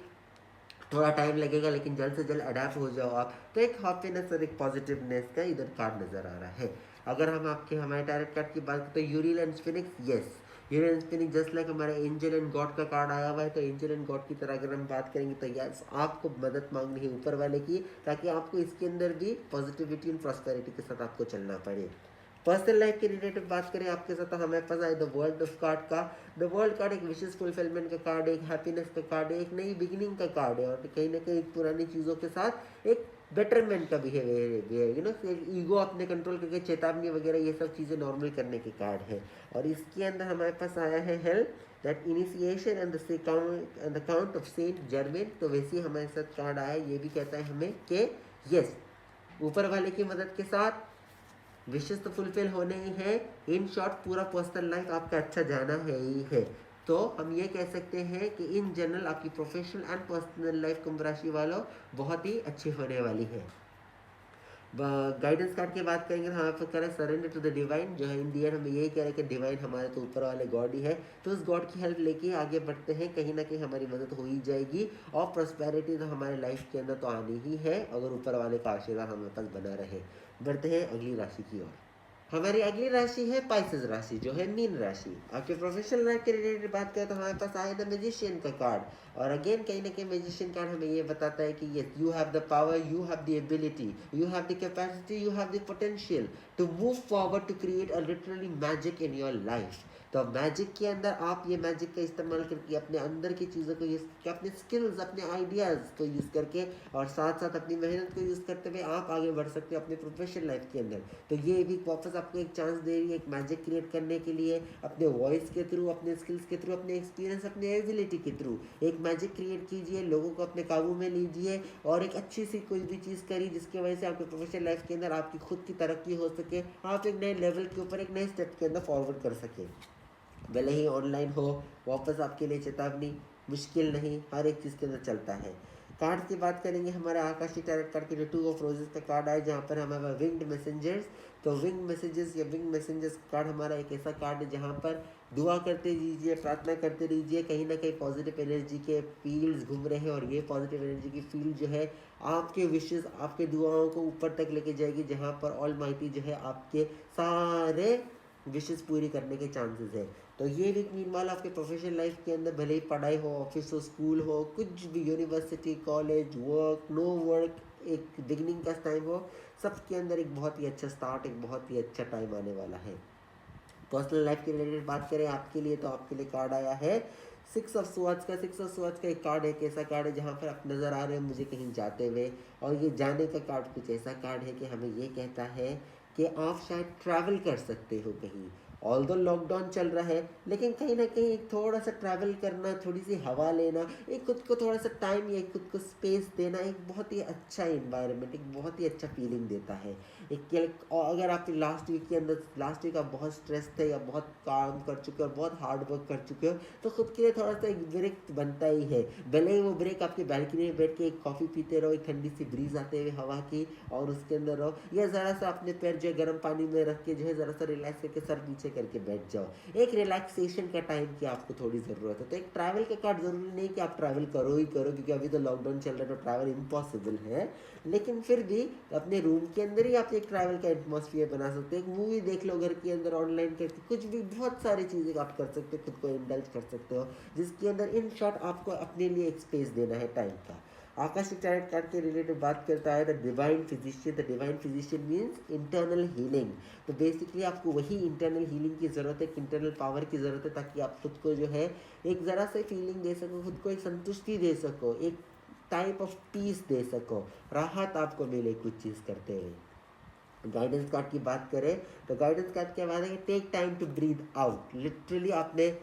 थोड़ा टाइम लगेगा लेकिन जल्द से जल्द अडेप्ट हो जाओ आप। तो एक हैप्पीनेस और एक पॉजिटिवनेस का इधर कार्ड नज़र आ रहा है। अगर हम आपके हमारे टारगेट कार्ड की बात करें तो Uriel and Phoenix, yes, Uriel and Phoenix just like हमारा एंजल एंड गॉड का कार्ड आया हुआ है। तो एंजल एंड गॉड की तरह अगर हम बात करेंगे तो यस, आपको मदद मांगनी है ऊपर वाले की, ताकि आपको इसके अंदर भी पॉजिटिविटी एंड प्रॉस्पेरिटी के साथ आपको चलना पड़े। पर्सनल लाइफ के रिलेटेड बात करें आपके साथ, हमें पता है द वर्ल्ड ऑफ कार्ड का, द वर्ल्ड कार्ड एक विशेष फुलफिलमेंट का कार्ड है, एक हैप्पीनेस का कार्ड है, एक नई बिगिनिंग का कार्ड है, और कहीं ना कहीं पुरानी चीज़ों के साथ एक बेटरमेंट का बिहेवियर, यू नो, ईगो अपने कंट्रोल करके चेतावनी वगैरह ये सब चीज़ें नॉर्मल करने के कार्ड है। और इसके अंदर हमारे पास आया है help that initiation and the Count of Saint Germain. तो वैसे ही हमारे साथ कार्ड आया, ये भी कहता है हमें कि यस, ऊपर वाले की मदद के साथ विशेष तो फुलफिल होने ही है। इन शॉर्ट पूरा पर्सनल लाइफ आपका अच्छा जाना है ही है। तो हम ये कह सकते हैं कि इन जनरल आपकी प्रोफेशनल एंड पर्सनल लाइफ कुंभ राशि वालों बहुत ही अच्छी होने वाली है। गाइडेंस कार्ड की बात करेंगे तो हमारे पास कह रहे हैं सरेंडर टू द डिवाइन, जो है इन दी एंड हमें यही कह रहे हैं कि डिवाइन हमारे तो ऊपर वाले गॉड ही है, तो उस गॉड की हेल्प लेके आगे बढ़ते हैं, कहीं ना कहीं हमारी मदद हो ही जाएगी। और प्रॉस्पेरिटी तो हमारे लाइफ के अंदर तो आनी ही है, अगर ऊपर वाले का आशीर्वाद हमारे पास बना रहे। बढ़ते हैं अगली राशि की ओर। हमारी अगली राशि है पाइसेस राशि, जो है मीन राशि। आपके प्रोफेशनल लाइफ के रिलेटेड बात करें तो हमारे पास आया द मैजिशियन का कार्ड। और अगेन कहीं ना कहीं मैजिशियन कार्ड हमें ये बताता है कि yes, you have the power, you have the ability, you have the capacity, you have the potential to move forward to create a literally magic in your life. तो magic के अंदर आप ये मैजिक का इस्तेमाल करके अपने अंदर की चीज़ों को यूज़, अपने स्किल्स, अपने आइडियाज़ को यूज़ करके, और साथ साथ अपनी मेहनत को यूज़ करते हुए आप आगे बढ़ सकते हो अपने प्रोफेशनल लाइफ के अंदर। तो ये भी वापस आपको एक चांस दे रही है एक मैजिक क्रिएट करने के लिए, अपने वॉइस के थ्रू, अपने स्किल्स के थ्रू, अपने एक्सपीरियंस, अपने एबिलिटी के थ्रू एक मैजिक क्रिएट कीजिए, लोगों को अपने काबू में लीजिए, और एक अच्छी सी कोई भी चीज़ करिए जिसकी वजह से आपके प्रोफेशनल लाइफ के अंदर आपकी खुद की तरक्की हो सके, आप एक नए लेवल के ऊपर एक नए स्टेप के अंदर फॉरवर्ड कर सकें। भले ही ऑनलाइन हो, वापस आपके लिए चेतावनी, मुश्किल नहीं, हर एक चीज़ के अंदर चलता है। कार्ड की बात करेंगे, हमारे आकाशीय टैरोट कार्ड के लिए 2 ऑफ रोजेस का कार्ड आया, जहाँ पर हमारा विंग्ड मैसेंजर्स। तो विंग मैसेजेस या विंग मैसेंजर्स कार्ड हमारा एक ऐसा कार्ड है जहाँ पर दुआ करते रहिए, प्रार्थना करते रहिए, कहीं ना कहीं पॉजिटिव एनर्जी के फील्ड्स घूम रहे हैं, और ये पॉजिटिव एनर्जी की फील्ड जो है आपके विशेष, आपके दुआओं को ऊपर तक लेके जाएगी, जहाँ पर ऑल माइटी जो है आपके सारे विशेष पूरी करने के चांसेस है। तो ये वीक मीनवाल आपके प्रोफेशनल लाइफ के अंदर, भले ही पढ़ाई हो, ऑफिस हो, स्कूल हो, कुछ भी, university, college, work, no work, एक बिगनिंग का टाइम हो, सबके अंदर एक बहुत ही अच्छा स्टार्ट, एक बहुत ही अच्छा टाइम आने वाला है। पर्सनल लाइफ के रिलेटेड बात करें आपके लिए, तो आपके लिए कार्ड आया है 6 ऑफ स्वॉर्ड्स का। 6 ऑफ स्वॉर्ड्स का एक कार्ड है, एक ऐसा कार्ड है जहाँ पर आप नज़र आ रहे हैं मुझे कहीं जाते हुए, और ये जाने का कार्ड कुछ ऐसा कार्ड है कि हमें ये कहता है कि आप शायद ट्रैवल कर सकते हो कहीं। ऑल्दो लॉकडाउन चल रहा है, लेकिन कहीं ना कहीं थोड़ा सा ट्रैवल करना, थोड़ी सी हवा लेना, एक खुद को थोड़ा सा टाइम या खुद को स्पेस देना, एक बहुत ही अच्छा इन्वायरमेंट, एक बहुत ही अच्छा फीलिंग देता है। और अगर आप लास्ट वीक के अंदर, लास्ट वीक आप बहुत स्ट्रेस थे या बहुत काम कर चुके हो और बहुत हार्ड वर्क कर चुके हो, तो खुद के लिए थोड़ा सा एक ब्रेक बनता ही है। भले ही वो ब्रेक आपकी बैल्कनी में बैठ के एक कॉफ़ी पीते रहो, एक ठंडी सी ब्रीज आते हुए हवा की, और उसके अंदर रहो, या ज़रा सा अपने पैर जो है गर्म पानी में रख के जो है ज़रा सा रिलैक्स करके सर पीछे करके बैठ जाओ। एक रिलैक्सेशन का टाइम की आपको थोड़ी ज़रूरत है। तो एक ट्रैवल का कार्ड, ज़रूरी नहीं कि आप ट्रैवल करो ही करो, क्योंकि अभी तो लॉकडाउन चल रहा है तो ट्रैवल इम्पॉसिबल है, लेकिन फिर भी अपने रूम के अंदर ही आप एक ट्रैवल का एटमॉस्फेयर बना सकते हो। एक मूवी देख लो घर के अंदर, ऑनलाइन करके कुछ भी, बहुत सारी चीज़ें आप कर सकते हो, खुद को इंडल्ज कर सकते हो, जिसके अंदर इन शॉर्ट आपको अपने लिए एक स्पेस देना है टाइम का। आकाशिक टैरोट कार्ड के रिलेटेड बात करता है the divine physician. The divine physician means internal healing. तो बेसिकली आपको वही इंटरनल हीलिंग की ज़रूरत है, इंटरनल पावर की ज़रूरत है, ताकि आप खुद को जो है एक ज़रा से फीलिंग दे सको, खुद को एक संतुष्टि दे सको, एक टाइप ऑफ पीस दे सको, राहत आपको मिले कुछ चीज़ करते हुए। गाइडेंस कार्ड की बात करें तो गाइडेंस कार्ड के बाद है कि take time to breathe out. Literally आपने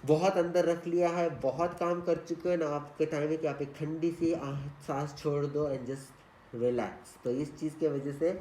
बहुत अंदर रख लिया है, बहुत काम कर चुके हैं ना, आपके टाइम है कि आप एक ठंडी सी सांस छोड़ दो एंड जस्ट रिलैक्स। तो इस चीज़ की वजह से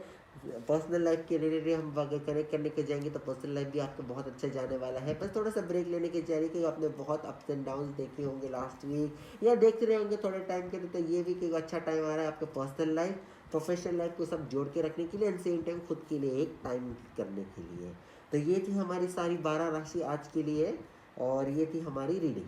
पर्सनल लाइफ के रिलेटेड हम अगर कनेक्ट करने के जाएंगे तो पर्सनल लाइफ भी आपका बहुत अच्छा जाने वाला है। बस थोड़ा सा ब्रेक लेने की चाहिए कि आपने बहुत अप्स एंड डाउन देखे होंगे लास्ट वीक या देखते रहे होंगे थोड़े टाइम के लिए, तो ये वीक एक अच्छा टाइम आ रहा है आपका पर्सनल लाइफ प्रोफेशनल लाइफ को सब जोड़ के रखने के लिए एंड सेम टाइम खुद के लिए एक टाइम करने के लिए। तो ये थी हमारी सारी 12 राशि आज के लिए और ये थी हमारी रीडिंग।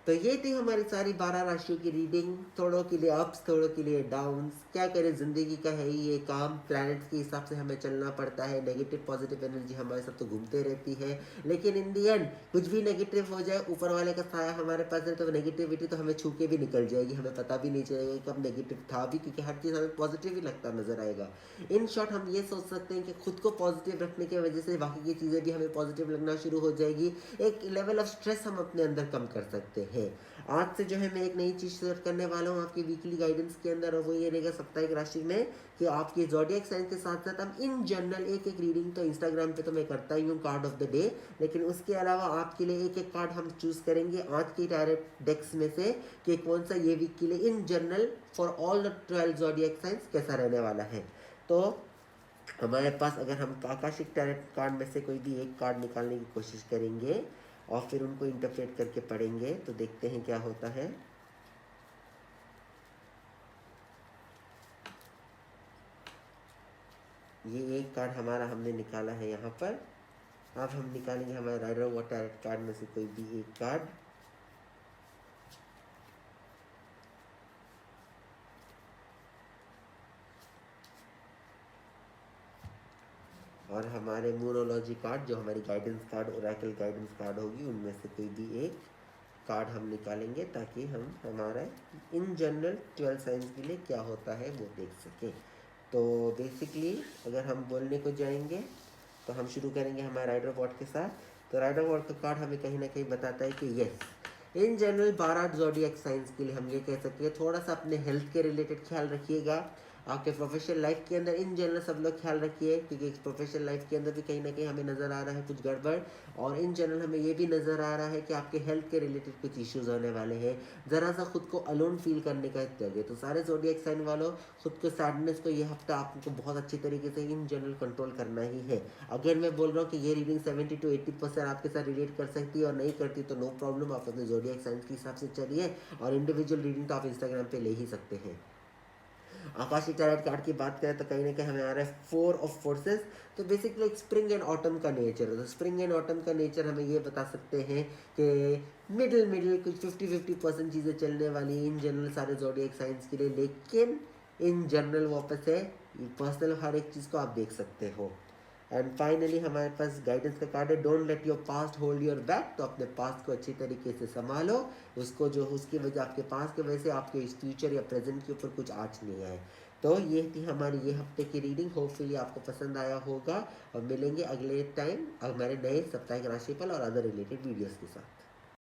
तो ये थी हमारी सारी 12 राशियों की रीडिंग। थोड़ों के लिए अप्स, थोड़ों के लिए डाउन्स। क्या करें, जिंदगी का है ही ये काम, प्लैनेट्स के हिसाब से हमें चलना पड़ता है। नेगेटिव पॉजिटिव एनर्जी हमारे साथ तो घूमते रहती है, लेकिन इन दी एंड कुछ भी नेगेटिव हो जाए, ऊपर वाले का साया हमारे पास है तो नेगेटिविटी तो हमें छू के भी निकल जाएगी, हमें पता भी नहीं चलेगा कि कब नेगेटिव था भी, क्योंकि हर चीज़ हमें पॉजिटिव ही लगता नजर आएगा। इन शॉर्ट हम ये सोच सकते हैं कि खुद को पॉजिटिव रखने की वजह से बाकी की चीज़ें भी हमें पॉजिटिव लगना शुरू हो जाएगी। एक लेवल ऑफ स्ट्रेस हम अपने अंदर कम कर सकते हैं। आज से जो है मैं एक नई चीज़ शेयर करने वाला हूँ आपकी वीकली गाइडेंस के अंदर, और वो ये रहेगा साप्ताहिक राशि में कि आपकी ज़ोडिएक साइन के साथ साथ हम इन जनरल एक एक रीडिंग तो इंस्टाग्राम पे तो मैं करता ही हूँ कार्ड ऑफ द डे, लेकिन उसके अलावा आपके लिए एक एक कार्ड हम चूज़ करेंगे आज के डायरेक्ट डेक्स में से कि कौन सा ये वीक के लिए in general for all the 12 zodiac science कैसा रहने वाला है। तो हमारे पास अगर हम आकाशिक टैरेट कार्ड में से कोई भी एक कार्ड निकालने की कोशिश करेंगे और फिर उनको इंटरप्रेट करके पढ़ेंगे तो देखते हैं क्या होता है। ये एक कार्ड हमारा हमने निकाला है यहाँ पर। अब हम निकालेंगे हमारे राइडर ऑफ टैरेट कार्ड में से कोई भी एक कार्ड। और हमारे मूनोलॉजी कार्ड जो हमारी guidance card Oracle guidance card होगी उनमें से कोई भी एक कार्ड हम निकालेंगे ताकि हम हमारा इन जनरल 12 साइंस के लिए क्या होता है वो देख सकें। तो बेसिकली अगर हम बोलने को जाएंगे तो हम शुरू करेंगे हमारे राइडर वॉट के साथ। तो राइडर वॉट का कार्ड हमें कहीं ना कहीं बताता है कि yes in general 12 zodiac science के लिए हम ये कह सकते हैं थोड़ा सा अपने हेल्थ के रिलेटेड ख्याल रखिएगा। आपके प्रोफेशनल लाइफ के अंदर इन जनरल सब लोग ख्याल रखिए, क्योंकि प्रोफेशनल लाइफ के अंदर भी कहीं ना कहीं हमें नज़र आ रहा है कुछ गड़बड़, और इन जनरल हमें ये भी नज़र आ रहा है कि आपके हेल्थ के रिलेटेड कुछ इश्यूज होने वाले हैं। ज़रा सा खुद को अलोन फील करने का लगे। तो सारे ज़ोडिएक साइन वालों, खुद को सैडनेस को ये हफ्ता आपको बहुत अच्छी तरीके से इन जनरल कंट्रोल करना ही है। अगर मैं बोल रहा हूँ कि ये रीडिंग 70 to 80% आपके साथ रिलेट कर सकती है और नहीं करती तो नो प्रॉब्लम, आप अपने ज़ोडिएक साइंस के हिसाब से चलिए, और इंडिविजुअल रीडिंग तो आप इंस्टाग्राम पे ले ही सकते हैं। आकाशीय टैरेट कार्ड की बात करें तो कहीं ना कहीं हमें आ रहा है 4 ऑफ फोर्सेस। तो बेसिकली एक स्प्रिंग एंड ऑटम का नेचर है। तो स्प्रिंग एंड ऑटम का नेचर हमें ये बता सकते हैं कि मिडिल मिडिल कुछ 50-50% चीज़ें चलने वाली इन जनरल सारे ज़ोडिएक साइंस के लिए, लेकिन इन जनरल वापस है पर्सनल हर एक चीज़ को आप देख सकते हो। एंड फाइनली हमारे पास गाइडेंस का कार्ड है don't let your past hold your back. तो अपने पास्ट को अच्छी तरीके से संभालो, उसको जो उसकी वजह आपके पास्ट की वजह से आपके इस फ्यूचर या प्रेजेंट के ऊपर कुछ आँच नहीं आए। तो ये थी हमारी ये हफ्ते की रीडिंग। होपफुली आपको पसंद आया होगा और मिलेंगे अगले टाइम हमारे नए साप्ताहिक राशिफल और अदर रिलेटेड वीडियोस के साथ।